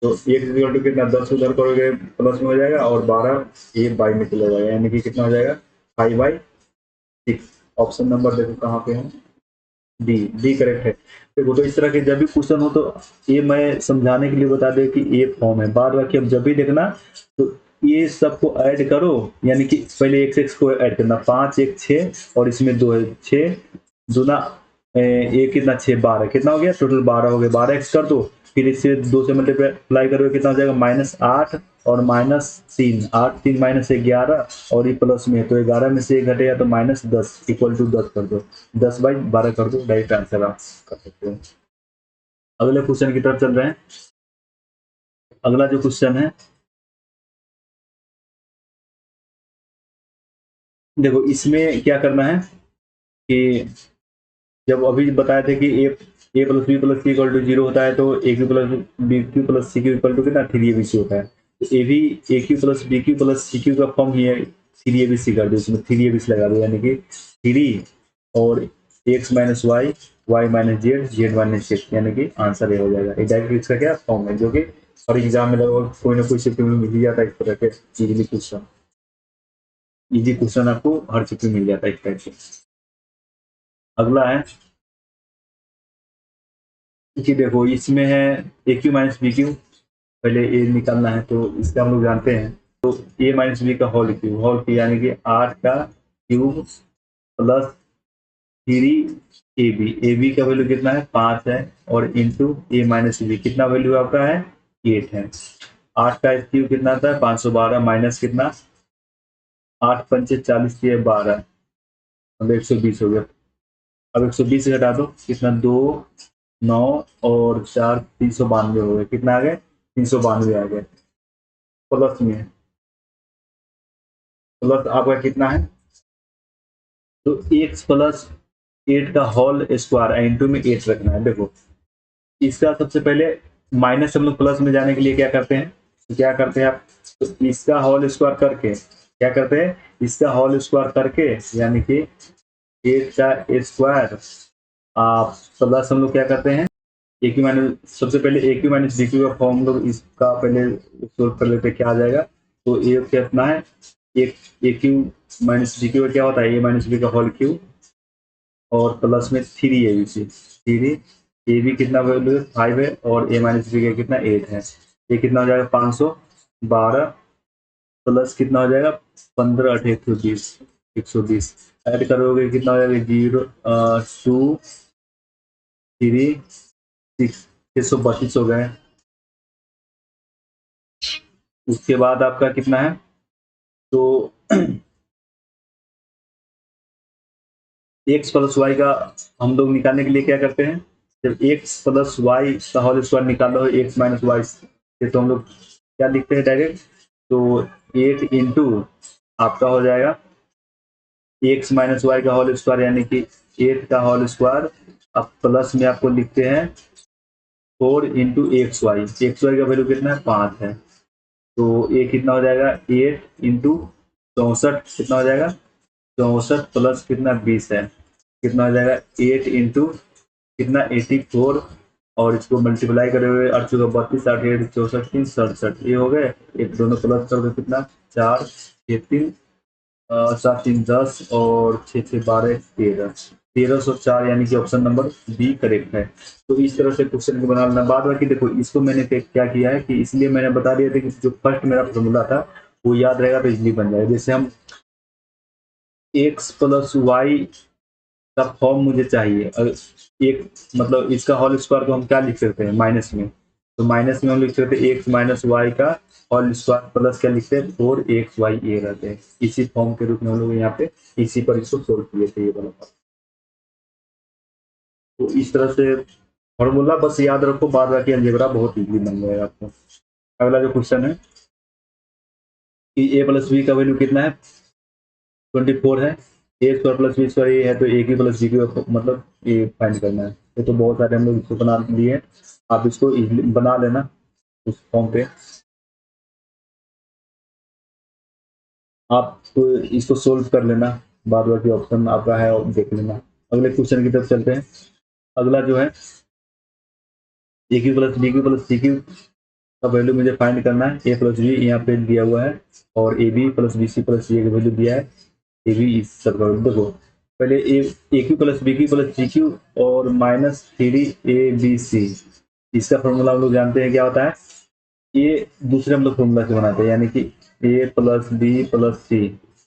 तो x इक्वल टू कितना 10 उधर करोगे प्लस में हो जाएगा और 12 ये बाई में चला जाएगा, यानी कि कितना हो जाएगा 5/6। ऑप्शन नंबर देखो कहाँ पे है डी, डी करेक्ट है। देखो तो इस तरह के जब भी क्वेश्चन हो तो ये मैं समझाने के लिए बता दे कि ये फॉर्म है, बाद बाकी अब जब भी देखना तो ये सबको ऐड करो, यानी कि पहले x को ऐड करना, 5 1 6 और इसमें 2 है 6 दूना एक कितना 6 12 कितना हो गया टोटल 12 हो गया, 12x कर दो, फिर इससे 2 से मल्टीप्लाई करोगे कितना हो जाएगा -8 और -3 8 3 -11 और ये प्लस में है तो 11 में से 1 घटेगा तो -10 इक्वल टू 10 कर दो, 10/12 कर दो, डायरेक्ट आंसर आप कर सकते हो। अगले क्वेश्चन की तरफ चल रहे हैं। अगला जो क्वेश्चन है देखो, इसमें क्या करना है कि जब अभी बताए थे कि a plus b plus c equal to 0 होता है तो a cube plus b cube plus c cube equal to कितना 3abc होता है, तो ए भी a cube plus b cube plus c cube का फॉर्म ही है 3abc कर दो, इसमें 3abc लगा दो, यानी कि 3 और x minus y y minus z z minus z, यानी कि आंसर ये हो जाएगा। डायरेक्ट इसका क्या फॉर्म है, जो कि हर एग्जाम में लगभग कोई ना कोई शिफ्ट में मिल ही जाता है इस तरह के इजी क्वेश्चन आपको हर शिफ्ट में मिल जाता है इस टाइप से। अगला है कि देखो इसमें है a cube minus b Q, पहले ए निकालना है तो इसका हम लोग जानते हैं, तो ए माइनस बी का होल क्यूब यानी कि 8 का क्यूब प्लस 3 ए बी का वैल्यू कितना है 5 है और इंटू ए माइनस बी कितना वैल्यू आपका है 8 है। 8 का क्यूब कितना था 512 माइनस कितना 8 पंचे 40 के 12 मतलब 120 हो गया। अब 120 से घटा दो कितना 2 9 और 4 392 हो गए, कितना आ गए 392 आ गए। प्लस में प्लस आपका कितना है तो x प्लस 8 का होल स्क्वायर इंटू में 8 रखना है। देखो इसका सबसे पहले माइनस हम लोग प्लस में जाने के लिए क्या करते हैं, तो क्या करते हैं आप तो इसका होल स्क्वायर करके क्या करते हैं इसका होल स्क्वायर करके यानी कि 8 का स्क्वायर प्लस हम लोग क्या करते हैं ए क्यू माइनस सबसे पहले a cube minus b cube का फॉर्म लोग इसका पहले सोल्व कर लेते क्या आ जाएगा, तो ए कितना है a cube minus b cube का क्या होता है ए माइनस बी का होल क्यू और प्लस में 3abc 3 ए बी कितना वैल्यू है 5 है और ए माइनस बी का कितना 8 है, ये कितना हो जाएगा 512 प्लस कितना हो जाएगा 15 8 120 ऐड करोगे कितना हो जाएगा 0 2 3 6 632 हो गए। उसके बाद आपका कितना है तो x प्लस वाई का हम लोग निकालने के लिए क्या करते हैं, जब x प्लस वाई का होल स्क्वायर निकालो x माइनस वाई से तो हम लोग क्या लिखते हैं डायरेक्ट, तो 8 इंटू आपका हो जाएगा x माइनस वाई का होल स्क्वायर यानी कि 8 का होल स्क्वायर, अब प्लस में आपको लिखते हैं 4 इंटू एक्स वाई का वैल्यू कितना है 5 है, तो ये कितना हो जाएगा 8 इंटू 64 कितना हो जाएगा 64 प्लस कितना 20 है, कितना हो जाएगा 8 इंटू कितना 84 और इसको मल्टीप्लाई करे हुए 8 चौका 32 8 8 64 3 67 ये हो गए, एक दोनों प्लस कर दो कितना 4 6 3 7 3 10 और 6 6 12 13 1304 यानी कि ऑप्शन नंबर बी करेक्ट है। तो इस तरह से क्वेश्चन को बना लेना। बाद बाकी देखो इसको मैंने क्या किया है कि इसलिए मैंने बता दिया था कि जो फर्स्ट मेरा फॉर्मूला था वो याद रहेगा तो इजली बन जाएगा। जैसे हम x प्लस वाई का फॉर्म मुझे चाहिए, एक मतलब इसका होल स्क्वायर को हम क्या लिख सकते हैं माइनस में, तो माइनस में हम लिख सकते हैं एक्स माइनस वाई का होल स्क्वायर प्लस क्या लिखते हैं 4xy ये रहते हैं, इसी फॉर्म के रूप में हम लोग यहाँ पे इसी पर इसको सोल्व किए थे ये वाला। तो इस तरह से फॉर्मूला बस याद रखो, बाद बाकी अलजेब्रा बहुत इजीली बन जाएगा आपको। अगला जो क्वेश्चन है कि a प्लस बी का वैल्यू कितना है 24 है, a square plus b square ये है तो ए की प्लस बी की मतलब ये फाइंड करना है। ये तो बहुत सारे हम लोग इसको बना लिए, आप इसको बना लेना उस फॉर्म पे, आप तो इसको सोल्व कर लेना, बाद बाकी ऑप्शन आपका है और देख लेना। अगले क्वेश्चन की तरफ चलते हैं। अगला जो है a cube plus b cube plus c cube का वैल्यू मुझे फाइंड करना है, ए प्लस बी यहाँ पे दिया हुआ है और a b plus b c plus c का वैल्यू दिया है, ए बी इस सब का देखो पहले a cube plus b cube plus c cube और -3 ए बी सी, इसका फॉर्मूला हम लोग जानते हैं क्या होता है, ये दूसरे हम लोग फॉर्मूला से बनाते हैं, यानी कि a plus b plus c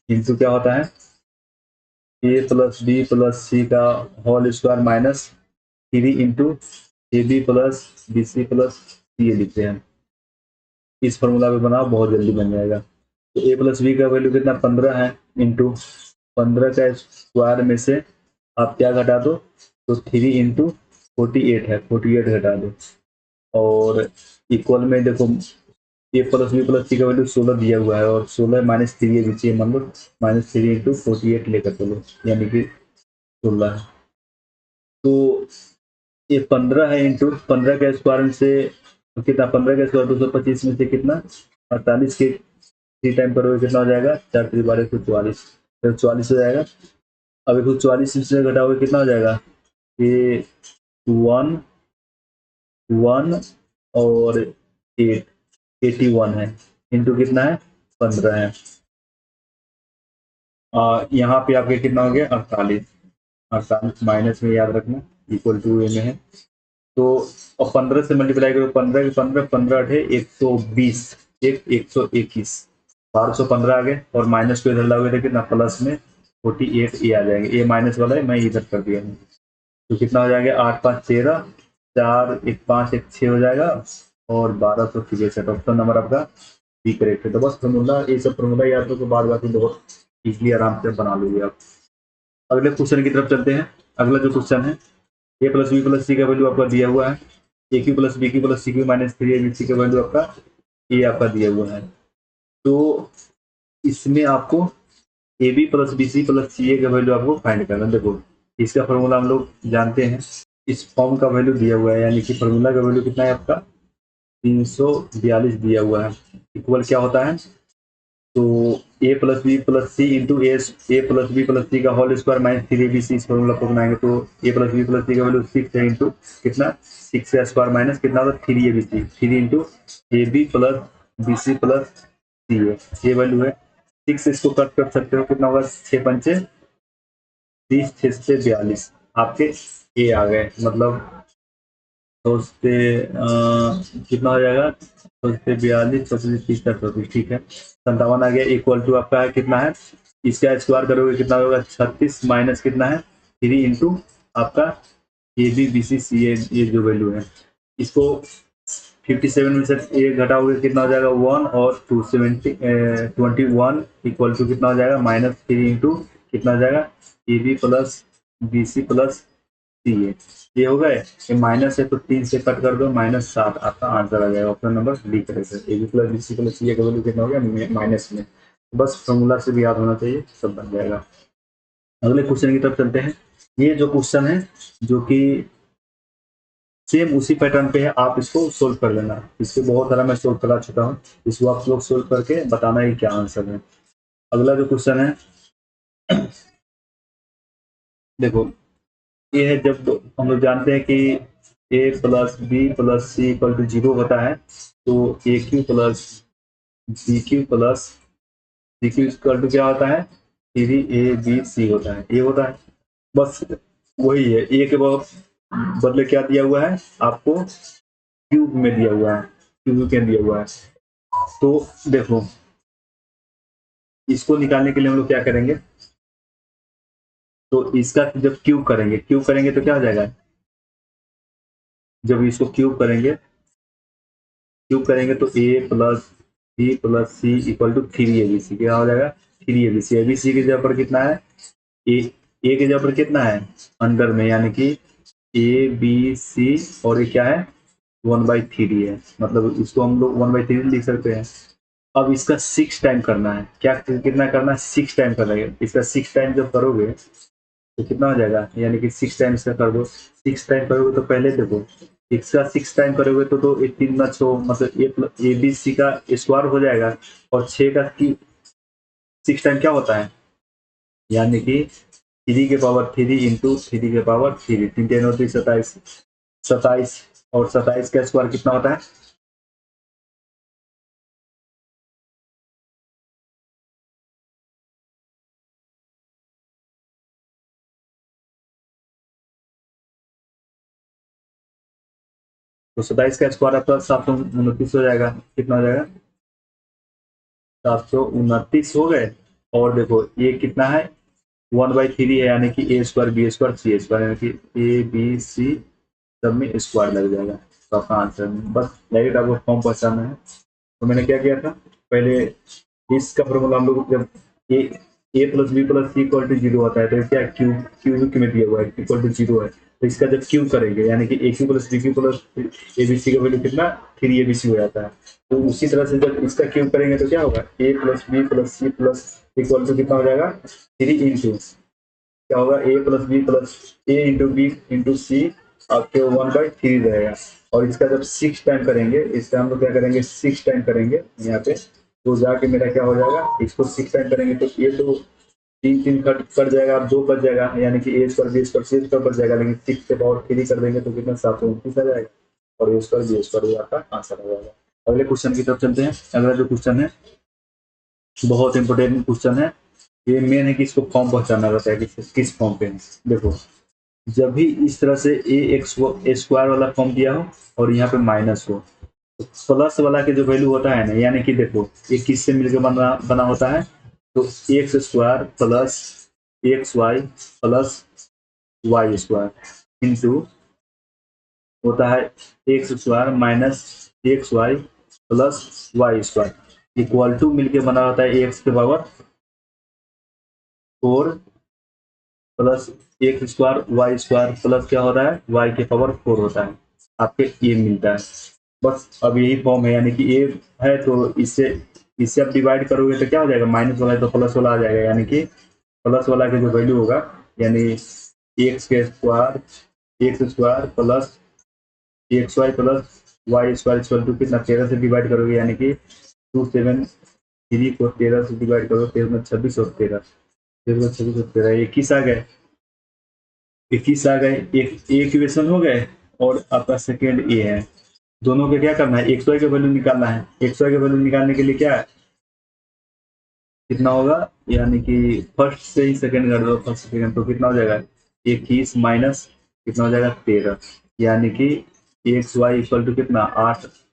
into क्या होता है, a plus b plus c का whole square minus 3 into a b plus b c plus c, ये लिखते हैं। इस फॉर्मूला पे बनाओ, बहुत जल्दी बन जाएगा। तो ए प्लस बी का वैल्यू कितना 15 है, इंटू 15 का स्क्वायर में से आप क्या घटा दो, तो 3 इंटू 48 है, 48 घटा दो। और इक्वल में देखो ए प्लस बी प्लस सी का वैल्यू 16 दिया हुआ है, और 16 माइनस 3 ये नीचे मान लो, -3 इंटू 48 लेकर चलो, यानी कि 16 है। तो ये 15 है, इंटू 15 का स्क्वायर में से तो कितना, 15 का स्क्वायर 225 में से कितना 48 के 3 टाइम करोगे कितना हो जाएगा, 4 3 12 144, तो 44 हो जाएगा। अब 144 से घटाओगे कितना हो जाएगा, ये 1 1 और 8, 81 है, इंटू कितना है 15 है। यहाँ पे आपके कितना हो गया 48, 48 माइनस में याद रखना, इक्वल टू ए में है। तो और 15 से मल्टीप्लाई करो, 15 के 15, 15 अठे 120, एक 121, 1215 आ गए, और माइनस को इधर लाओगे तो कितना प्लस में 48 ये आ जाएंगे, ये माइनस वाला है मैं इधर कर दिया हूँ। तो कितना हो जाएगा 8 5 13, 4 1 5 1 6 हो जाएगा, और 1263, ऑप्शन नंबर आपका बी करेक्ट है। तो बस फॉर्मूला, ये सब फॉर्मूला याद हो तो बाद बाकी बहुत इजीली आराम से बना लोगे आप। अगले क्वेश्चन की तरफ चलते हैं। अगला जो क्वेश्चन है, a plus b plus c का वैल्यू आपका दिया हुआ है, a cube plus b cube plus c cube minus 3 a b c का वैल्यू आपका ये आपका दिया हुआ है। तो इसमें आपको a b plus b c plus c a का वैल्यू आपको फाइंड करना है। देखो इसका फॉर्मूला हम लोग जानते हैं, इस फॉर्म का वैल्यू दिया हुआ है, यानी कि फॉर्मूला का वैल्यू कितना है आपका 342 दिया हुआ है। इक्वल क्या होता है, तो a plus b plus c into a plus b plus c का whole square minus 3 b c, इस फॉर्मूला को बनाएंगे तो a plus b plus c का वैल्यू 6 है, इंटू कितना 6 का स्क्वायर माइनस कितना होता है 3 a b c, 3 into a b plus b c plus c है, ये वैल्यू है। 6 इसको कट कर सकते हो, कितना होगा 6 पंचे 30, 6 से 42 आपके ए आ गए, मतलब तो उससे कितना हो जाएगा, तो उससे 42 चौतीस 30 34, ठीक है 57 आ गया। इक्वल टू आपका है कितना है, इसका स्क्वायर करोगे कितना होगा 36 माइनस कितना है 3 इंटू आपका A B B C C a, ये जो वैल्यू है इसको 57 में से एक घटाओगे कितना हो जाएगा 1 और 221 इक्वल टू कितना हो जाएगा -3 इंटू कितना हो जाएगा a b plus b c plus c a, ये हो गए। ये माइनस है तो 3 से कट कर दो, -7 आपका आंसर आ जाएगा, ऑप्शन नंबर डी करेक्ट है। A b plus b c plus c a का वैल्यू कितना हो गया माइनस में, बस फॉर्मूला से भी याद होना चाहिए, सब बन जाएगा। अगले क्वेश्चन की तरफ चलते हैं। ये जो क्वेश्चन है जो कि सेम उसी पैटर्न पे है, आप इसको सोल्व कर लेना, इसको बहुत सारा मैं सोल्व करा चुका हूँ, इसको आप लोग सोल्व करके बताना ही क्या आंसर है। अगला जो क्वेश्चन है, देखो ये है, जब हम लोग जानते हैं कि a plus b plus c equal to 0 होता है, तो a cube plus b cube plus c cube equal to क्या होता है 3 ए बी सी होता है, ये होता है। बस वही है, ए के बदले क्या दिया हुआ है आपको, क्यूब में दिया हुआ है, क्यूब में दिया हुआ है। तो देखो इसको निकालने के लिए हम लोग क्या करेंगे, तो इसका जब क्यूब करेंगे तो क्या हो जाएगा, जब इसको क्यूब करेंगे तो a plus b plus c equal to 3 a b c, क्या हो जाएगा 3 ए बी सी की जगह पर कितना है ए, ए की जगह पर कितना है अंदर में, यानी कि ए बी सी, और ये क्या है 1/3 है, मतलब इसको हम लोग 1/3 लिख सकते हैं। अब इसका 6 टाइम करना है, क्या कितना करना है 6 टाइम करना है, इसका 6 टाइम जब करोगे तो कितना हो जाएगा, यानी कि 6 टाइम इसका कर दो, 6 टाइम करोगे तो पहले देखो इसका 6 टाइम करोगे तो एक 3 मतलब ए बी सी का स्क्वायर हो जाएगा, और 6 का 6 टाइम क्या होता है, यानी कि 3 के पावर 3 इंटू 3 के पावर 3, 3 27, 27, और 27 का स्क्वायर कितना होता है, तो 27 का स्क्वायर आपका 729 हो जाएगा। कितना हो जाएगा? 729 हो गए। और देखो ये कितना है, 1/3 है, यानी कि a square b square C square, यानी कि ए बी सी सब में स्क्वायर लग जाएगा। तो आपका आंसर बस डायरेक्ट आपको फॉर्म पहचानना है। तो मैंने क्या किया था, पहले इसका फॉर्मूला हम लोग जब a plus b plus c equal to zero होता है तो क्या क्यूब में दिया हुआ है इक्वल टू जीरो है, तो इसका जब क्यूब करेंगे यानी कि a cube plus b cube plus a b c का वैल्यू कितना 3 हो जाता है। तो उसी तरह से जब इसका क्यूब करेंगे तो क्या होगा, a plus b plus c plus equal to कितना हो जाएगा 3 क्या होगा, a plus b plus a into b into c आपके 1/3 रहेगा। और इसका जब 6 टाइम करेंगे, इसका हम लोग क्या करेंगे 6 टाइम करेंगे यहाँ पे, तो जाके मेरा क्या हो जाएगा, इसको 6 टाइम करेंगे तो ये तो 3 कट जाएगा, अब 2 बच जाएगा, यानी कि a square b square C square बच जाएगा, लेकिन 6 से पावर 3 कर देंगे तो कितना 729 आ जाएगा, और ए स्क्वायर बी स्क्वायर आपका आंसर आ जाएगा। अगले क्वेश्चन की तरफ चलते हैं। अगला जो क्वेश्चन है बहुत इंपोर्टेंट क्वेश्चन है, ये मेन है कि इसको फॉर्म पहचानना रहता है कि किस फॉर्म पे है। देखो जब भी इस तरह से ए एक्स स्क्वायर वाला फॉर्म दिया हो और यहाँ पे माइनस हो, तो प्लस वाला के जो वैल्यू होता है ना, यानी कि देखो ये किससे मिलकर बना होता है, तो x square plus x y plus y square into होता है x square minus x y plus y square equal to मिलकर बना होता है एक्स के power 4 plus x square y square plus क्या होता है वाई के पावर 4 होता है, आपके ये मिलता है। बस अब यही फॉर्म है, यानी कि ए है तो इससे इससे आप डिवाइड करोगे तो क्या हो जाएगा, माइनस वाला है तो प्लस वाला आ जाएगा, यानी कि प्लस वाला का जो वैल्यू होगा, यानी x square plus x y plus y square equal to कितना 13 से डिवाइड करोगे, यानी कि 273 को 13 से डिवाइड करो, 13 में 26 और 13 26 और 13 21 आ गए, 21 आ गए, एक इक्वेशन हो गए। और आपका सेकेंड ए है, दोनों के क्या करना है, एक्स वाई का वैल्यू निकालना है। एक्स वाई का वैल्यू निकालने के लिए क्या है, कितना होगा, यानी कि फर्स्ट से ही सेकंड कर दो, फर्स्ट सेकंड तो कितना हो जाएगा 21 माइनस कितना हो जाएगा 13, यानी कि एक्स वाई इक्वल टू कितना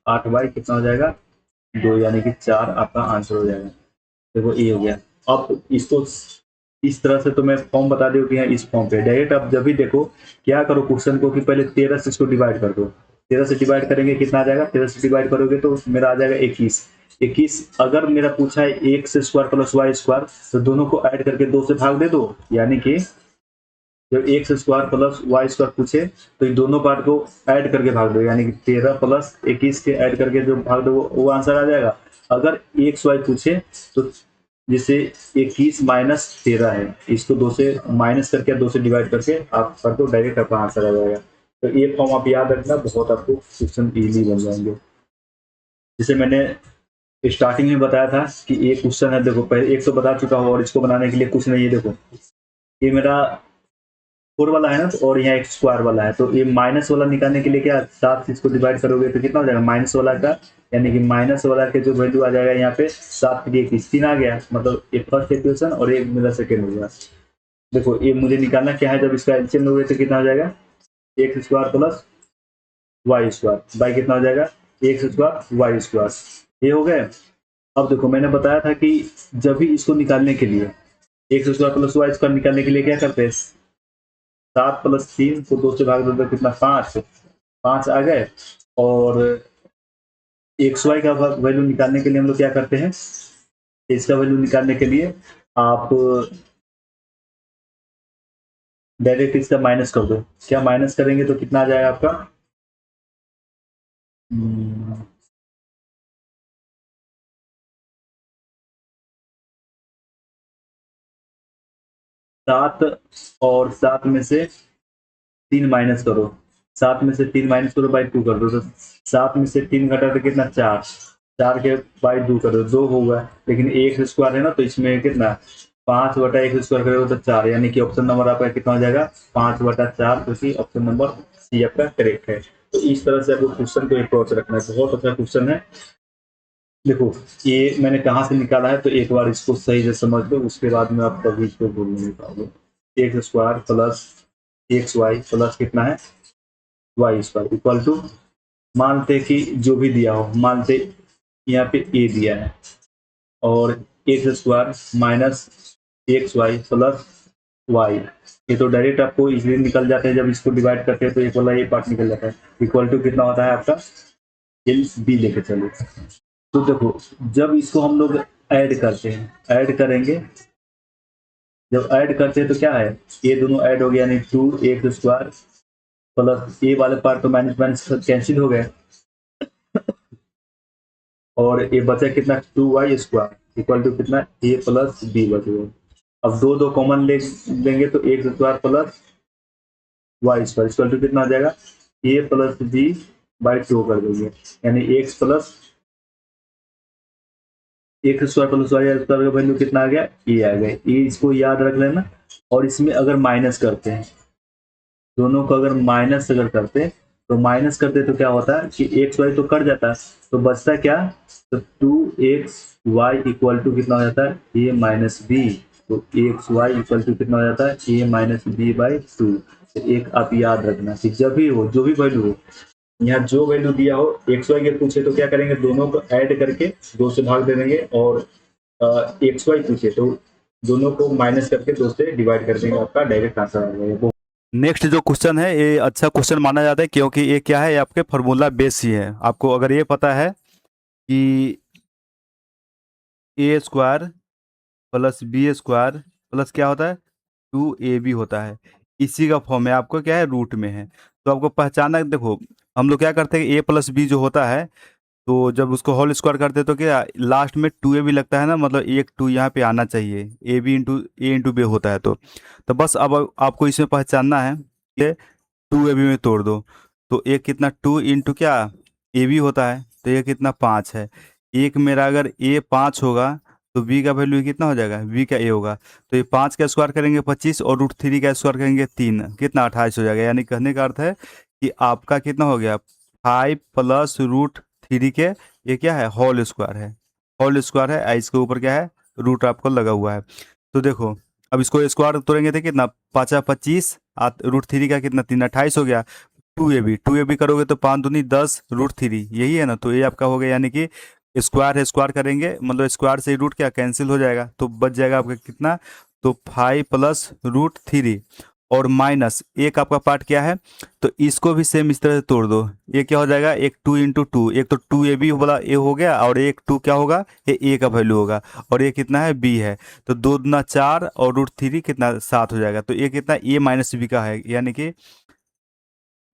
8 वाई कितना हो जाएगा 2, यानी कि 4 आपका आंसर हो जाएगा। देखो ये हो गया। अब इसको इस तरह से तो मैं फॉर्म बता दूं कि हाँ इस फॉर्म पे डायरेक्ट आप जब भी देखो क्या करो क्वेश्चन को कि पहले 13 से इसको डिवाइड कर दो, 13 से डिवाइड करेंगे कितना आ जाएगा, 13 से डिवाइड करोगे तो मेरा आ जाएगा 21। अगर मेरा पूछा है x square plus y square तो दोनों को ऐड करके 2 से भाग दे दो, यानी कि जब x square plus y square पूछे तो इन दोनों पार्ट को ऐड करके भाग दो, यानी कि 13 प्लस 21 के ऐड करके जो भाग दो वो आंसर आ जाएगा। अगर एक्स वाई पूछे तो जैसे 21 माइनस 13 है, इसको 2 से माइनस करके 2 से डिवाइड करके आप कर दो, डायरेक्ट आपका आंसर आ जाएगा। तो ये फॉर्म आप याद रखना, बहुत आपको क्वेश्चन इजीली बन जाएंगे। जैसे मैंने स्टार्टिंग में बताया था कि ये क्वेश्चन है, देखो पहले एक तो बता चुका हूँ और इसको बनाने के लिए कुछ नहीं है। देखो ये मेरा 4 वाला है ना, तो और यहाँ एक स्क्वायर वाला है, तो ये माइनस वाला निकालने के लिए क्या 7 से इसको डिवाइड करोगे तो कितना हो जाएगा माइनस वाला का, यानी कि माइनस वाला के जो वैल्यू आ जाएगा यहाँ पे 7 की 3 आ गया, मतलब ये फर्स्ट इक्वेशन और ये मेरा सेकेंड हो गया। देखो ये मुझे निकालना क्या है, जब इसका एलसीएम लोगे तो कितना हो जाएगा x square plus y square by कितना हो जाएगा एक्स स्क्वायर वाई स्क्वायर, ये हो गए। अब देखो मैंने बताया था कि जब भी इसको निकालने के लिए x square plus y square निकालने के लिए क्या करते हैं, 7 प्लस 3 को 2 से भाग दो तो कितना 5 आ गए। और एक्स वाई का वैल्यू निकालने के लिए हम लोग क्या करते हैं, इसका वैल्यू निकालने के लिए आप डायरेक्ट इसका माइनस कर दो, क्या माइनस करेंगे तो कितना आ जाएगा आपका 7 और 7 में से 3 माइनस करो, 7 में से 3 माइनस करो बाई 2 कर दो, तो 7 में से 3 घटा तो कितना 4 के बाई 2 कर दो 2 होगा, लेकिन एक स्क्वायर है ना तो इसमें कितना 5/1 स्क्वायर करोगे तो 4, यानी कि ऑप्शन नंबर आपका कितना हो जाएगा 5/4, क्योंकि ऑप्शन नंबर सी आपका करेक्ट है। तो इस तरह से आपको क्वेश्चन को अप्रोच रखना है, बहुत अच्छा क्वेश्चन है। देखो ये मैंने कहाँ से निकाला है तो एक बार इसको सही से समझ लो, उसके बाद में आप कभी इसको भूल नहीं पाओगे। X square plus x y plus कितना है वाई स्क्वायर इक्वल टू मानते कि जो भी दिया हो, मानते यहाँ पे ए दिया है और x square minus x y plus y, ये तो डायरेक्ट आपको इजीली निकल जाते हैं। जब इसको डिवाइड करते हैं तो एक वाला ये पार्ट निकल जाता है। इक्वल टू कितना होता है आपका, एल बी लेके चलो। तो देखो जब इसको हम लोग ऐड करते हैं, ऐड करेंगे, जब ऐड करते हैं तो क्या है, ये दोनों ऐड हो गया, यानी 2x² प्लस ए वाले पार्ट तो माइनस माइनस कैंसिल हो गए और ये बचा कितना, 2y² इक्वल टू कितना, ए प्लस बी बच गए। अब दो दो कॉमन लेंगे तो x² plus y² equal to कितना आ जाएगा, ए प्लस बी बाई 2 कर देंगे, यानी x plus x² plus y² का वैल्यू कितना आ गया, ए आ गया। ये इसको याद रख लेना। और इसमें अगर माइनस करते हैं, दोनों को अगर माइनस अगर करते हैं तो माइनस करते तो क्या होता है कि एक्स वाई तो कट जाता है, तो बचता क्या, तो 2xy इक्वल टू कितना हो जाता है, ए माइनस बी। तो xy इक्वल टू कितना हो जाता है, ए माइनस बी बाई 2। एक आप याद रखना कि जब भी हो, जो भी वैल्यू हो, यहाँ जो वैल्यू दिया हो एक्स वाई के पूछे तो क्या करेंगे, दोनों को ऐड करके 2 से भाग दे देंगे, और एक्स वाई पूछे तो दोनों को माइनस करके 2 से डिवाइड कर देंगे, आपका डायरेक्ट आंसर आ जाएगा। नेक्स्ट जो क्वेश्चन है ये अच्छा क्वेश्चन माना जाता है, क्योंकि ये क्या है, ये आपके फार्मूला बेस ही है। आपको अगर ये पता है कि a² प्लस b² प्लस क्या होता है, 2ab होता है, इसी का फॉर्म है, आपको क्या है, रूट में है। तो आपको पहचाना, देखो हम लोग क्या करते हैं, a प्लस बी जो होता है, तो जब उसको होल स्क्वायर करते हैं तो क्या लास्ट में 2ab लगता है ना, मतलब एक 2 यहाँ पे आना चाहिए, ab इंटू ए इंटू बी होता है। तो बस अब आपको इसमें पहचानना है, ये 2ab में तोड़ दो, तो एक कितना 2 इंटू क्या ab होता है, तो ये कितना 5 है। एक मेरा अगर a 5 होगा तो b का वैल्यू कितना हो जाएगा, b का a होगा। तो ये 5 का स्क्वायर करेंगे 25 और √3 का स्क्वायर करेंगे 3, कितना 28 हो जाएगा। यानी कहने का अर्थ है कि आपका कितना हो गया, 5 प्लस √3 के, ये क्या है, होल स्क्वायर है, होल स्क्वायर है, इसके ऊपर क्या है, रूट आपको लगा हुआ है। तो देखो अब इसको स्क्वायर तोड़ेंगे तो कितना, 5 25, √3 का कितना 3, 28 हो गया। 2ab करोगे तो 5 दूनी 10 √3, यही है ना, तो ये आपका हो गया। यानी कि स्क्वायर है, स्क्वायर करेंगे मतलब स्क्वायर से रूट क्या कैंसिल हो जाएगा, तो बच जाएगा आपका कितना, तो 5 प्लस √3 और माइनस एक आपका पार्ट क्या है, तो इसको भी सेम इस तरह से तोड़ दो। ये क्या हो जाएगा, एक 2 इंटू 2, एक तो 2ab वाला ए हो गया और एक 2 क्या होगा, ये ए का वैल्यू होगा, और ये कितना है, बी है। तो 2 दूना 4 और √3 कितना 7 हो जाएगा। तो ये कितना, ए माइनस बी का है, यानी कि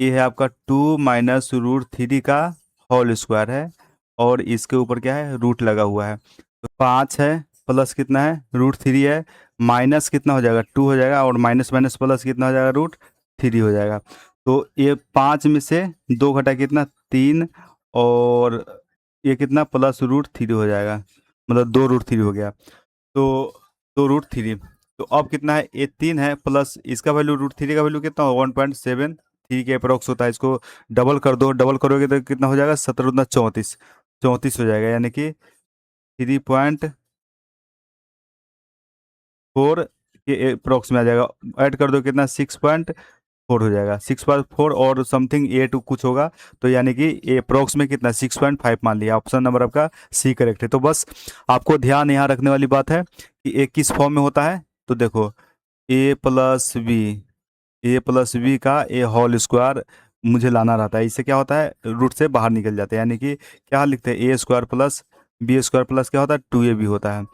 ये है आपका 2 माइनस √3 का होल स्क्वायर है, और इसके ऊपर क्या है, रूट लगा हुआ है। तो 5 है प्लस कितना है, √3 है, माइनस कितना हो जाएगा, 2 हो जाएगा, और माइनस माइनस प्लस कितना हो जाएगा, √3 हो जाएगा। तो ये 5 में से 2 घटा कितना 3, और ये कितना प्लस √3 हो जाएगा, मतलब 2 √3 हो गया। तो 2 √3, तो अब कितना है, ये 3 है प्लस इसका वैल्यू, √3 का वैल्यू कितना, 1.73 के अप्रोक्स होता है। इसको डबल कर दो, डबल करोगे तो कितना हो जाएगा, 17 दूना 34, 34 हो जाएगा, यानी कि 3.4 के अप्रोक्स में आ जाएगा। ऐड कर दो कितना, 6.4 हो जाएगा, 6.4 और समथिंग ए टू कुछ होगा, तो यानी कि ए अप्रोक्स में कितना 6.5 मान लिया। ऑप्शन नंबर आपका सी करेक्ट है। तो बस आपको ध्यान यहाँ रखने वाली बात है कि ए किस फॉर्म में होता है, तो देखो a+b का ए होल स्क्वायर मुझे लाना रहता है, इससे क्या होता है, रूट से बाहर निकल जाते हैं, यानी कि क्या लिखते हैं, a² प्लस b² प्लस क्या होता है, 2ab होता है।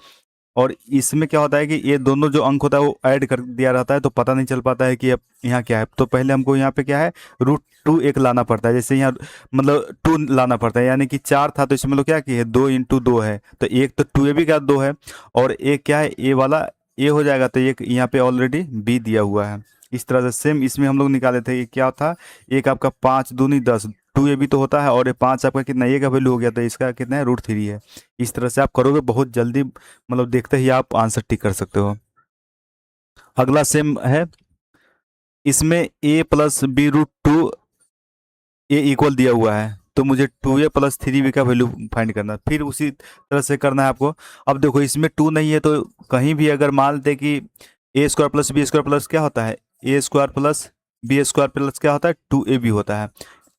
और इसमें क्या होता है कि ये दोनों जो अंक होता है वो ऐड कर दिया रहता है, तो पता नहीं चल पाता है कि अब यहाँ क्या है। तो पहले हमको यहाँ पे क्या है, √2 एक लाना पड़ता है, जैसे यहाँ मतलब 2 लाना पड़ता है, यानी कि 4 था तो इसमें लोग क्या किए, 2 इंटू 2 है, तो एक तो 2ab का 2 है, और एक क्या है, ए वाला ए हो जाएगा, तो एक यहाँ पे ऑलरेडी बी दिया हुआ है। इस तरह से सेम इसमें हम लोग निकाले थे, ये क्या था, एक आपका 5 दूनी 10, 2ab तो होता है, और ये 5 आपका कितना, ए का वैल्यू हो गया, तो इसका कितना है, √3 है। इस तरह से आप करोगे, बहुत जल्दी मतलब देखते ही आप आंसर टिक कर सकते हो। अगला सेम है, इसमें a+b√2 ए इक्वल दिया हुआ है, तो मुझे 2a प्लस 3b का वैल्यू फाइंड करना है, फिर उसी तरह से करना है आपको। अब देखो इसमें 2 नहीं है, तो कहीं भी अगर मान लेते कि a² प्लस b² प्लस क्या होता है, a² प्लस b² प्लस क्या होता है, 2ab होता है।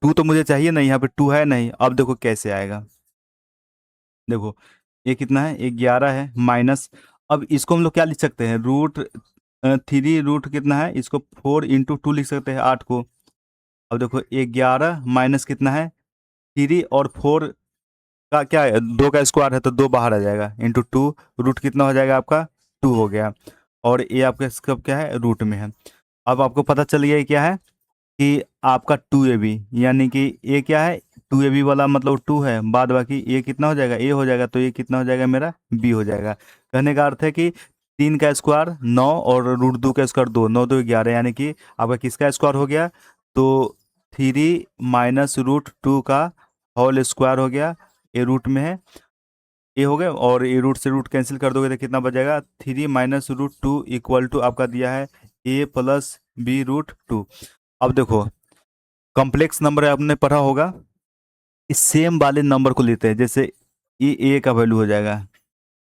टू तो मुझे चाहिए नहीं, यहाँ पे टू है नहीं। अब देखो कैसे आएगा, देखो ये कितना है, 11 है माइनस। अब इसको हम लोग क्या लिख सकते हैं, रूट 3 रूट कितना है, इसको 4 × 2 लिख सकते हैं, 8 को। अब देखो 11 माइनस कितना है 3 और 4 का क्या है, 2 का स्क्वायर है तो 2 बाहर आ जाएगा, इंटू 2 रूट कितना हो जाएगा आपका 2 हो गया। और ये आपका इसका क्या है रूट में है। अब आपको पता चल गया ये क्या है कि आपका 2ab, यानी कि ये क्या है 2ab वाला मतलब 2 है, बाद बाकी ये कितना हो जाएगा, ए हो जाएगा, तो ये कितना हो जाएगा मेरा बी हो जाएगा। कहने का अर्थ है कि 3 का स्क्वायर 9 और रूट 2 का स्क्वायर 2, 9 2 11, यानी कि आपका किसका स्क्वायर हो गया, तो 3 माइनस रूट 2 का होल स्क्वायर हो गया, ये रूट में है, ये हो गया। और ये रूट से रूट कैंसिल कर दोगे तो कितना बचेगा, 3 माइनस रूट 2 इक्वल टू आपका दिया है ए प्लस बी रूट 2। अब देखो कॉम्प्लेक्स नंबर आपने पढ़ा होगा, इस सेम वाले नंबर को लेते हैं, जैसे ये ए का वैल्यू हो जाएगा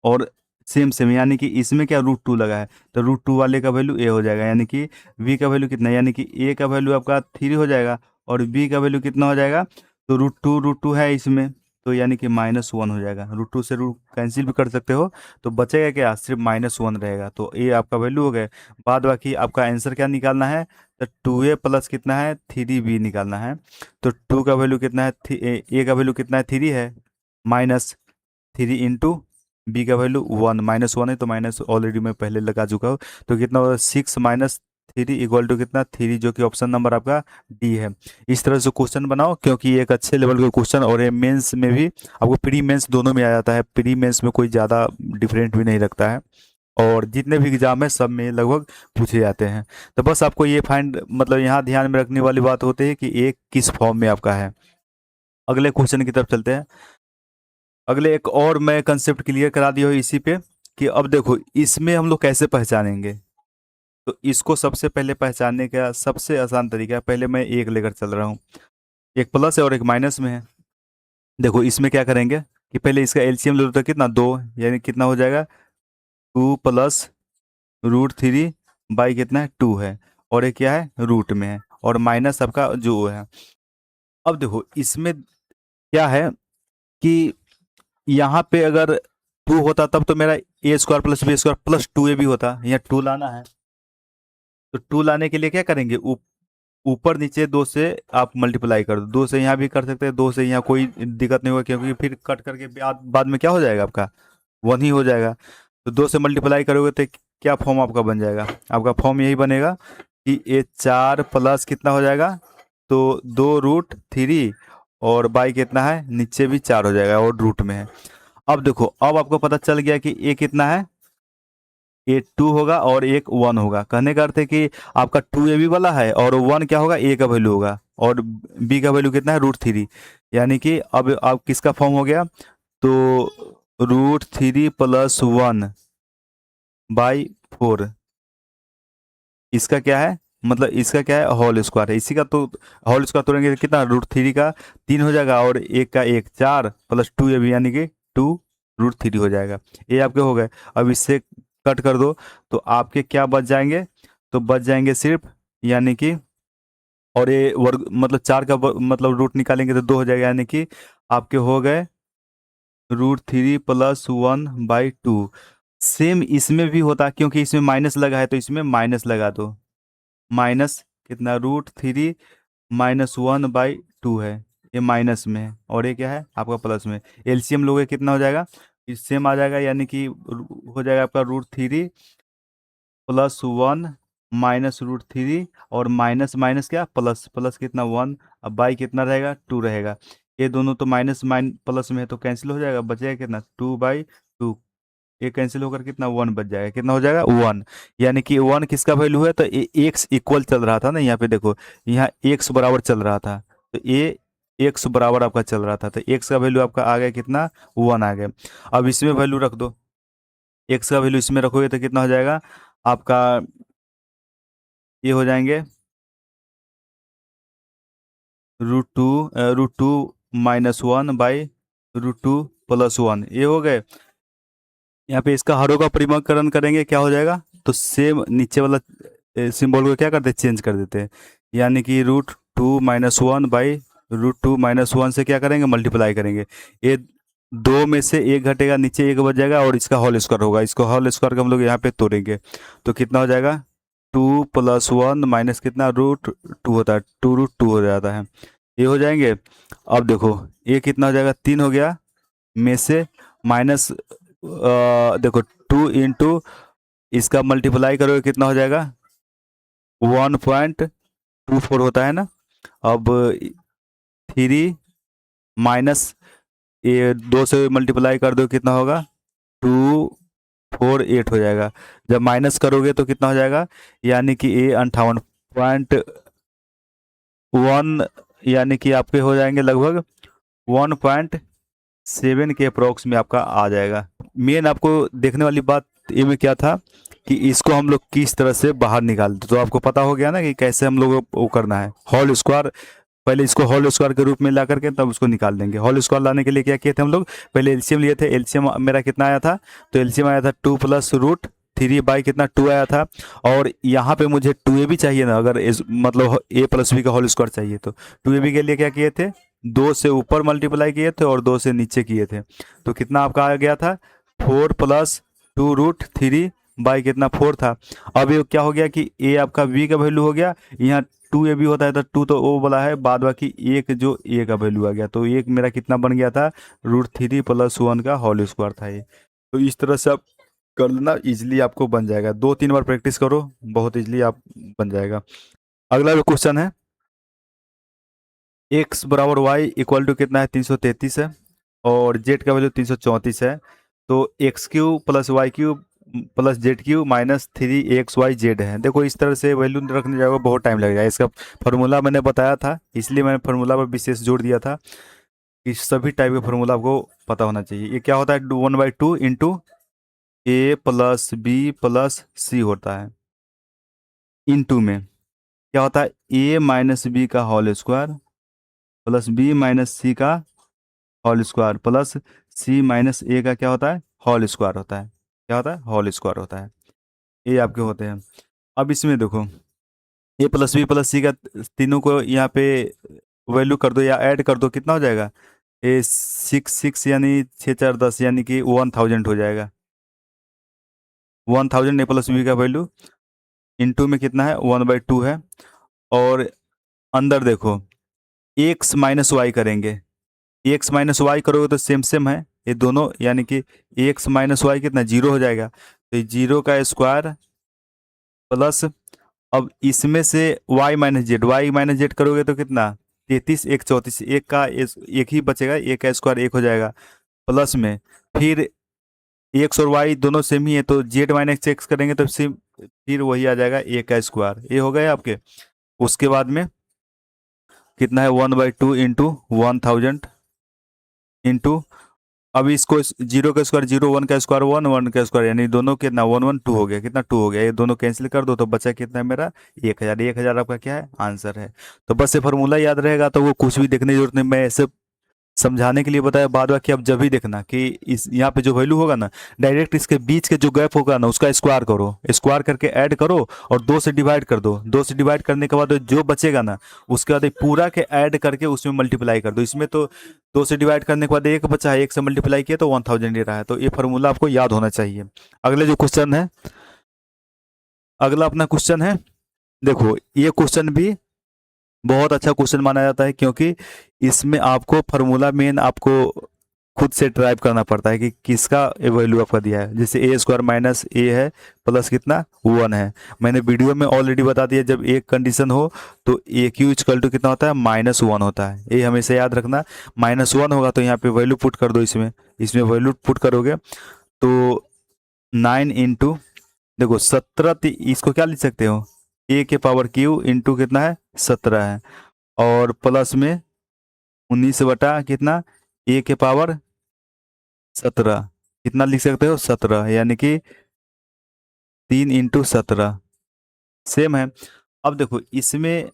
और सेम सेम, यानी कि इसमें क्या रूट 2 लगा है तो रूट 2 वाले का वैल्यू ए हो जाएगा, यानी कि वी का वैल्यू कितना है, यानी कि ए का वैल्यू आपका 3 हो जाएगा और बी का वैल्यू कितना हो जाएगा, तो रूट टू है इसमें, तो यानी कि -1 हो जाएगा। रूट 2 से रूट कैंसिल भी कर सकते हो, तो बचेगा क्या, सिर्फ -1 रहेगा, तो ए आपका वैल्यू हो गया। बाद बाकी आपका आंसर क्या निकालना है, तो 2a प्लस कितना है 3b निकालना है। तो 2 का वैल्यू कितना है, ए का वैल्यू कितना है 3 है, -3 इंटू बी का वैल्यू 1, -1 है तो माइनस ऑलरेडी मैं पहले लगा चुका हूँ, तो कितना होगा 6 माइनस 3 इक्वल टू कितना 3, जो कि ऑप्शन नंबर आपका डी है। इस तरह से क्वेश्चन बनाओ, क्योंकि ये एक अच्छे लेवल का क्वेश्चन, और ये मेंस में भी आपको प्री मेंस दोनों में आ जाता है, प्री मेंस में कोई ज़्यादा डिफरेंट भी नहीं रखता है, और जितने भी एग्जाम है सब में लगभग पूछे जाते हैं। तो बस आपको ये फाइंड मतलब यहाँ ध्यान में रखने वाली बात होती है कि एक किस फॉर्म में आपका है। अगले क्वेश्चन की तरफ चलते हैं। अगले एक और मैं कंसेप्ट क्लियर करा दिया हूँ इसी पे, कि अब देखो इसमें हम लोग कैसे पहचानेंगे। तो इसको सबसे पहले पहचानने का सबसे आसान तरीका है, पहले मैं एक लेकर चल रहा हूँ, एक प्लस है और एक माइनस में है। देखो इसमें क्या करेंगे कि पहले इसका एलसीएम ले लो, तो कितना 2, यानी कितना हो जाएगा 2 प्लस रूट 3 बाई कितना है 2 है, और ये क्या है रूट में है, और माइनस आपका जो है। अब देखो इसमें क्या है कि यहाँ पे अगर 2 होता तब तो मेरा a square plus b square plus 2a भी होता, यहाँ 2 लाना है, तो 2 लाने के लिए क्या करेंगे, ऊपर नीचे 2 से आप मल्टीप्लाई कर दो, 2 से यहाँ भी कर सकते हैं, 2 से यहाँ कोई दिक्कत नहीं होगा, क्योंकि फिर कट करके बाद में क्या हो जाएगा आपका 1 ही हो जाएगा। तो 2 से मल्टीप्लाई करोगे तो क्या फॉर्म आपका बन जाएगा, आपका फॉर्म यही बनेगा कि ये 4 प्लस कितना हो जाएगा, तो 2√3 और बाई कितना है नीचे भी 4 हो जाएगा और रूट में है। अब देखो अब आपको पता चल गया कि ए कितना है, ए 2 होगा और एक 1 होगा। कहने का अर्थ है कि आपका 2ab वाला है और 1 क्या होगा, ए का वैल्यू होगा, और बी का वैल्यू कितना है √3, यानी कि अब आप किसका फॉर्म हो गया, तो √3 + 1 बाई 4, इसका क्या है मतलब इसका क्या है होल स्क्वायर है, इसी का तो होल स्क्वायर तोड़ेंगे तो कितना √3 का 3 हो जाएगा, और एक का 1 4 + 2ab यानी कि 2√3 हो जाएगा। ये आपके हो गए। अब इससे कट कर दो तो आपके क्या बच जाएंगे, तो बच जाएंगे सिर्फ, यानी कि और ये वर्ग मतलब 4 का मतलब रूट निकालेंगे तो 2 हो जाएगा, यानी कि आपके हो गए √3 + 1 बाई 2। सेम इसमें भी होता, क्योंकि इसमें माइनस लगा है तो इसमें माइनस लगा दो, माइनस कितना √3 -1/2 है, ये माइनस में है और ये क्या है आपका प्लस में। एलसीएम लोगे कितना हो जाएगा, सेम आ जाएगा, यानी कि हो जाएगा आपका √3 + 1 -√3 और माइनस माइनस क्या प्लस, प्लस कितना 1, अब बाई कितना रहेगा 2 रहेगा। ये दोनों तो माइनस प्लस में है तो कैंसिल हो जाएगा, बचेगा कितना 2/2, ये कैंसिल होकर कितना 1 बच जाएगा, कितना हो जाएगा 1, यानी कि 1 किसका वैल्यू है, तो एक्स इक्वल चल रहा था ना, यहाँ पे देखो यहाँ एक्स बराबर चल रहा था, तो ये एक्स बराबर आपका चल रहा था, तो एक्स का वैल्यू आपका आ गया कितना 1 आ गया। अब इसमें वैल्यू रख दो, एक्स का वैल्यू इसमें रखोगे तो कितना हो जाएगा आपका, ये हो जाएंगे √2 -1 बाई √2 + 1, ये हो गए। यहाँ पे इसका हरों का परिमाणकरण करेंगे क्या हो जाएगा, तो सेम नीचे वाला सिंबल को क्या करते हैं चेंज कर देते हैं, यानी कि √2 - 1 बाई √2 -1 से क्या करेंगे, मल्टीप्लाई करेंगे। ये दो में से एक घटेगा, नीचे एक बच जाएगा और इसका होल स्क्वायर होगा। इसको होल स्क्वायर का हम लोग यहाँ पे तोड़ेंगे तो कितना हो जाएगा, 2 + 1 माइनस कितना, √2 होता है, 2√2 हो जाता है। ये हो जाएंगे। अब देखो ये कितना हो जाएगा, 3 हो गया में से माइनस, देखो 2 इंटू इसका मल्टीप्लाई करोगे कितना हो जाएगा, 1.24 होता है ना। अब 3 - ये 2 से मल्टीप्लाई कर दो कितना होगा, 248 हो जाएगा। जब माइनस करोगे तो कितना हो जाएगा, यानी कि ये 58.1, यानी कि आपके हो जाएंगे लगभग 1.7 के अप्रोक्स में आपका आ जाएगा। मेन आपको देखने वाली बात ये में क्या था कि इसको हम लोग किस तरह से बाहर निकालते, तो आपको पता हो गया ना कि कैसे हम लोग वो करना है, होल स्क्वायर। पहले इसको होल स्क्वायर के रूप में ला करके तब उसको निकाल देंगे। होल स्क्वायर लाने के लिए क्या किए थे हम लोग, पहले एलसीएम लिए थे। एलसीएम मेरा कितना आया था, तो एलसीएम आया था 2 + √3 बाई कितना 2 आया था। और यहाँ पे मुझे 2a भी चाहिए ना, अगर मतलब a + b का होल स्क्वायर चाहिए तो 2ab के लिए क्या किए थे, 2 से ऊपर मल्टीप्लाई किए थे और 2 से नीचे किए थे। तो कितना आपका आ गया था, 4 + 2√3 बाई कितना 4 था। अब ये क्या हो गया कि a आपका v का वैल्यू हो गया, यहाँ 2a भी होता है तो 2 तो ओ वाला है, बाद बाकी एक जो a का वैल्यू आ गया, तो एक मेरा कितना बन गया था, √3 + 1 का होल स्क्वायर था ये। तो इस तरह से आप कर लेना, इजिली आपको बन जाएगा। 2-3 बार प्रैक्टिस करो, बहुत इजिली आप बन जाएगा। अगला जो क्वेश्चन है, x = y कितना है, 333 है और z का वैल्यू 334 है। तो x³ + y³ + z³ -3xyz है। देखो इस तरह से वैल्यू रखने जाओगे बहुत टाइम लगेगा। इसका फार्मूला मैंने बताया था, इसलिए मैंने फार्मूला पर विशेष जोड़ दिया था कि सभी टाइप के फार्मूला आपको पता होना चाहिए। ये क्या होता है, 1/2 इंटू a + b + c होता है, इंटू में क्या होता है, a - b का whole square plus b - c का whole square plus c - a का क्या होता है, होल स्क्वायर होता है। क्या होता है, होल स्क्वायर होता है। ये आपके होते हैं। अब इसमें देखो a + b + c का तीनों को यहाँ पे वैल्यू कर दो या ऐड कर दो, कितना हो जाएगा, ए 6 यानी 6 × 4 = 10, यानी कि 1000 हो जाएगा। 1000 a + b का वैल्यू इंटू में कितना है, 1/2 है। और अंदर देखो x - y करेंगे, x - y करोगे तो सेम सेम है ये दोनों, यानी कि x - y कितना 0 हो जाएगा। तो 0 का स्क्वायर प्लस, अब इसमें से y - z करोगे तो कितना, 33 1 34, एक का एक ही बचेगा, एक का स्क्वायर एक हो जाएगा। प्लस में फिर एक्स और वाई दोनों सेम ही है तो जेड - एक्स करेंगे तो सेम, फिर वही आ जाएगा ए का स्क्वायर। ये हो गए आपके। उसके बाद में कितना है, 1/2 इंटू 1000 इंटू, अब इसको 0 का स्क्वायर 0, 1 का स्क्वायर 1, 1 का स्क्वायर, यानी दोनों कितना 1 1 2 हो गया, कितना 2 हो गया। ये दोनों कैंसिल कर दो तो बचा कितना है मेरा, 1000। 1000 आपका क्या है, आंसर है। तो बस ये फॉर्मूला याद रहेगा तो वो कुछ भी देखने की जरूरत नहीं, मैं ऐसे समझाने के लिए बताया। बाद बाकी आप जब भी देखना कि इस यहाँ पे जो वैल्यू होगा ना, डायरेक्ट इसके बीच के जो गैप होगा ना उसका स्क्वायर करो, स्क्वायर करके ऐड करो और 2 से डिवाइड कर दो। 2 से डिवाइड करने के बाद जो बचेगा ना उसके बाद पूरा के ऐड करके उसमें मल्टीप्लाई कर दो। इसमें तो 2 से डिवाइड करने के बाद एक बचा है, एक से मल्टीप्लाई किया तो 1000 दे रहा है। तो ये फार्मूला आपको याद होना चाहिए। अगले जो क्वेश्चन है, अगला अपना क्वेश्चन है, देखो ये क्वेश्चन भी बहुत अच्छा क्वेश्चन माना जाता है, क्योंकि इसमें आपको फार्मूला मेन आपको खुद से ड्राइव करना पड़ता है कि किसका वैल्यू आपका दिया है। जैसे a² - a है प्लस कितना 1 है। मैंने वीडियो में ऑलरेडी बता दिया, जब एक कंडीशन हो तो AQ = कितना होता है, -1 होता है। ये हमेशा याद रखना, -1 होगा तो यहाँ पे वैल्यू पुट कर दो। इसमें इसमें वैल्यू पुट करोगे तो 9 इंटू, देखो 17, इसको क्या लिख सकते हो, a⁻³ इंटू कितना है 17 है, और प्लस में 19 बटा कितना a⁻17, कितना लिख सकते हो 17, यानी कि 3 इंटू 17 सेम है। अब देखो इसमें,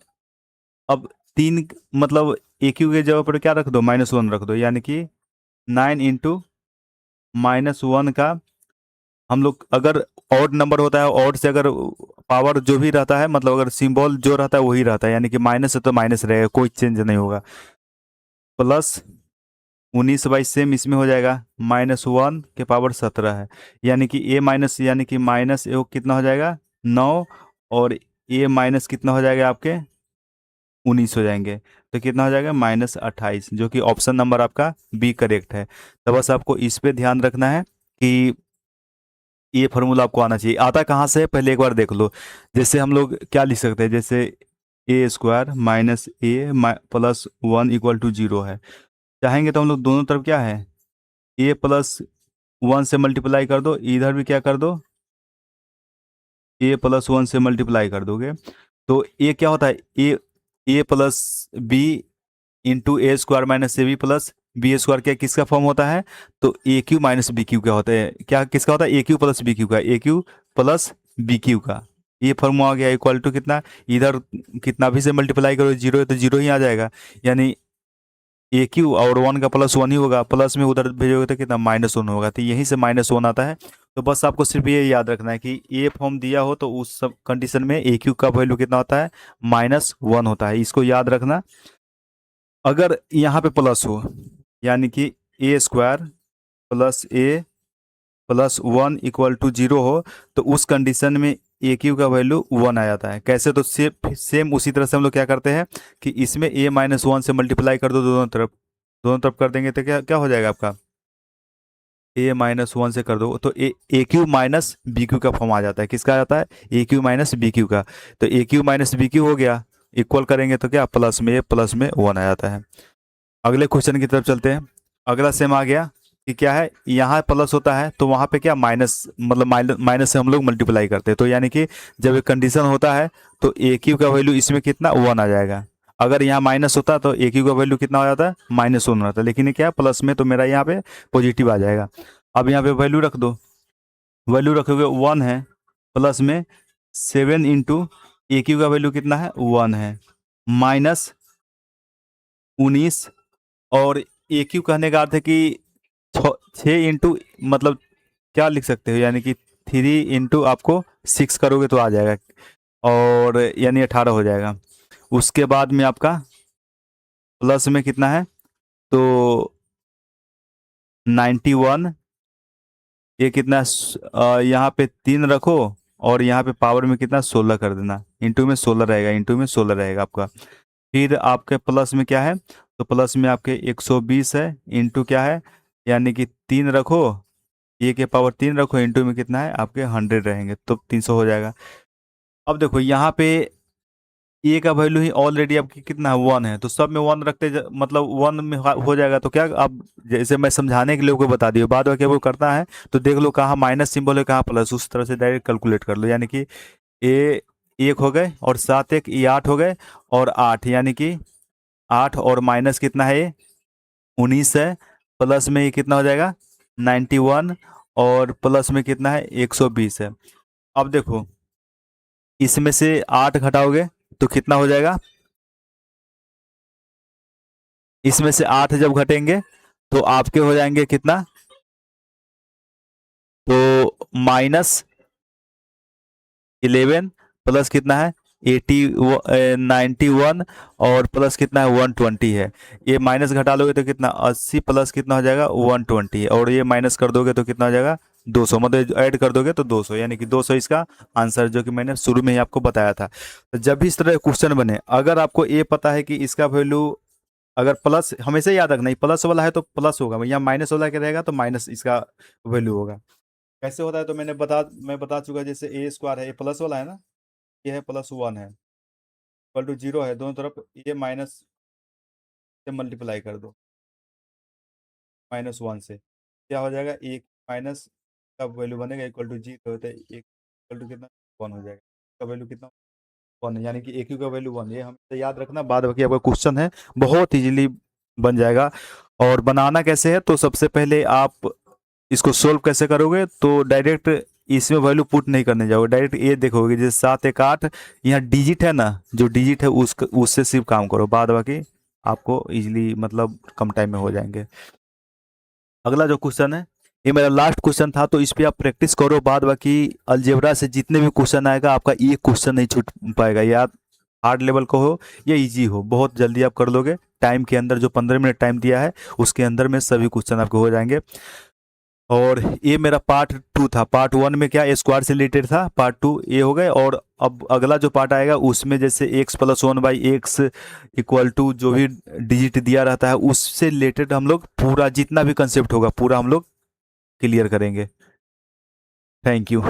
अब 3 मतलब AQ के जगह पर क्या रख दो, -1 रख दो, यानी कि 9 इंटू -1 का, हम लोग अगर ऑड नंबर होता है, ऑड से अगर पावर जो भी रहता है, मतलब अगर सिंबल जो रहता है वही रहता है, यानी कि माइनस है तो माइनस रहेगा, कोई चेंज नहीं होगा। प्लस 19/, सेम इसमें हो जाएगा -1 के पावर 17 है, यानी कि a माइनस, यानी कि माइनस ए कितना हो जाएगा 9, और a माइनस कितना हो जाएगा आपके 19 हो जाएंगे, तो कितना हो जाएगा -28, जो कि ऑप्शन नंबर आपका बी करेक्ट है। तो बस आपको इस पे ध्यान रखना है कि ये फॉर्मूला आपको आना चाहिए। आता कहाँ से है पहले एक बार देख लो। जैसे हम लोग क्या लिख सकते हैं, जैसे a² minus a plus 1 equal to 0 है। चाहेंगे तो हम लोग दोनों तरफ क्या है, a+1 से मल्टीप्लाई कर दो, इधर भी क्या कर दो, a+1 से मल्टीप्लाई कर दोगे तो ये क्या होता है, a plus b into a² minus a b plus b² क्या किसका फॉर्म होता है, तो AQ माइनस BQ क्या होता है, क्या किसका होता है, AQ प्लस BQ का, AQ प्लस BQ का। ये फॉर्मूला आ गया इक्वल टू कितना, इधर कितना भी से मल्टीप्लाई करो, 0 है तो 0 ही आ जाएगा, यानी AQ और 1 का +1 ही होगा, प्लस में उधर भेजोगे तो कितना -1 होगा, तो यहीं से -1 आता है। तो बस आपको सिर्फ ये याद रखना है कि ए फॉर्म दिया हो तो उस सब कंडीशन में AQ का वैल्यू कितना होता है, -1 होता है, इसको याद रखना। अगर यहाँ पे प्लस हो, यानी कि a² plus a plus 1 equal to 0 हो, तो उस कंडीशन में AQ का वैल्यू 1 आ जाता है। कैसे, तो सेम उसी तरह से हम लोग क्या करते हैं कि इसमें a-1 से मल्टीप्लाई कर दो दोनों तरफ कर देंगे तो क्या क्या हो जाएगा आपका, a-1 से कर दो तो AQ माइनस BQ का फॉर्म आ जाता है। किसका आ जाता है, AQ माइनस BQ का। तो AQ माइनस BQ हो गया, इक्वल करेंगे तो क्या प्लस में 1 आ जाता है। अगले क्वेश्चन की तरफ चलते हैं। अगला सेम आ गया कि क्या है, यहाँ प्लस होता है तो वहाँ पे क्या माइनस, मतलब माइनस से हम लोग मल्टीप्लाई करते हैं, तो यानी कि जब एक कंडीशन होता है तो AQ का वैल्यू इसमें कितना 1 आ जाएगा। अगर यहाँ माइनस होता तो AQ का वैल्यू कितना हो जाता है, -1 होता, लेकिन ये क्या प्लस में, तो मेरा यहाँ पे पॉजिटिव आ जाएगा। अब यहाँ पे वैल्यू रख दो, वैल्यू रखोगे 1 है, प्लस में 7 इंटू AQ का वैल्यू कितना है 1 है, -19, और AQ कहने का अर्थ है कि 6 इंटू, मतलब क्या लिख सकते हो, यानी कि 3 इंटू आपको 6 करोगे तो आ जाएगा, और यानी 18 हो जाएगा। उसके बाद में आपका प्लस में कितना है, तो 91, ये कितना यहाँ पे 3 रखो, और यहाँ पे पावर में कितना 16 कर देना, इंटू में 16 रहेगा, इंटू में 16 रहेगा आपका। फिर आपके प्लस में क्या है, तो प्लस में आपके 120 है, इंटू क्या है, यानी कि 3 रखो, ए के पावर 3 रखो, इंटू में कितना है आपके 100 रहेंगे, तो 300 हो जाएगा। अब देखो यहाँ पे ए का वैल्यू ही ऑलरेडी आपकी कितना है 1 है, तो सब में 1 रखते मतलब 1 में हो जाएगा। तो क्या आप, जैसे मैं समझाने के लिए को बता दिया, बाद में क्या वो करता है तो देख लो कहाँ माइनस सिंबल है कहाँ प्लस, उस तरह से डायरेक्ट कैलकुलेट कर लो। यानी कि ए 1 हो गए, और 7 1 ये 8 हो गए, और 8 यानी कि 8 और माइनस कितना है ये 19 है, प्लस में ये कितना हो जाएगा 91, और प्लस में कितना है 120 है। अब देखो इसमें से 8 घटाओगे तो कितना हो जाएगा, इसमें से 8 जब घटेंगे तो आपके हो जाएंगे कितना, तो -11 प्लस कितना है 91, और प्लस कितना है 120 है। ये माइनस घटा लोगे तो कितना 80 प्लस कितना हो जाएगा 120, और ये माइनस कर दोगे तो कितना हो जाएगा 200, मतलब ऐड कर दोगे तो 200, यानी कि 200 इसका आंसर, जो कि मैंने शुरू में ही आपको बताया था। तो जब भी इस तरह क्वेश्चन बने, अगर आपको ये पता है कि इसका वैल्यू, अगर प्लस, हमेशा याद रखना प्लस वाला है तो प्लस होगा, या माइनस वाला क्या रहेगा तो माइनस इसका वैल्यू होगा। कैसे होता है तो मैं बता चुका, जैसे a² है, ये प्लस वाला है ना, ये है +1 है, इक्वल टू 0 है, दोनों तरफ ये माइनस से मल्टीप्लाई कर दो, -1 से क्या हो जाएगा, एक माइनस का वैल्यू बनेगा इक्वल टू 0 होता है, एक इक्वल टू कितना 1 हो जाएगा, का वैल्यू कितना 1 है, यानी कि AQ का वैल्यू 1। ये हमें याद रखना, बाद बाकी आपका क्वेश्चन है बहुत इजीली बन जाएगा। और बनाना कैसे है, तो सबसे पहले आप इसको सोल्व कैसे करोगे, तो डायरेक्ट इसमें वैल्यू पुट नहीं करने जाओगे, डायरेक्ट ये देखोगे जैसे 7 1 8, यहाँ डिजिट है ना, जो डिजिट है उससे सिर्फ काम करो, बाद बाकी आपको इजीली मतलब कम टाइम में हो जाएंगे। अगला जो क्वेश्चन है ये मेरा लास्ट क्वेश्चन था, तो इस पे आप प्रैक्टिस करो, बाद बाकी अलजेब्रा से जितने भी क्वेश्चन आएगा आपका एक क्वेश्चन नहीं छूट पाएगा, या हार्ड लेवल का हो या इजी हो, बहुत जल्दी आप कर लोगे। टाइम के अंदर, जो 15 मिनट टाइम दिया है उसके अंदर में सभी क्वेश्चन आपके हो जाएंगे। और ये मेरा पार्ट 2 था। पार्ट 1 में क्या स्क्वायर से रिलेटेड था, पार्ट 2 ये हो गए। और अब अगला जो पार्ट आएगा उसमें जैसे x+1/x इक्वल टू जो भी डिजिट दिया रहता है उससे रिलेटेड हम लोग पूरा जितना भी कंसेप्ट होगा पूरा हम लोग क्लियर करेंगे। Thank you.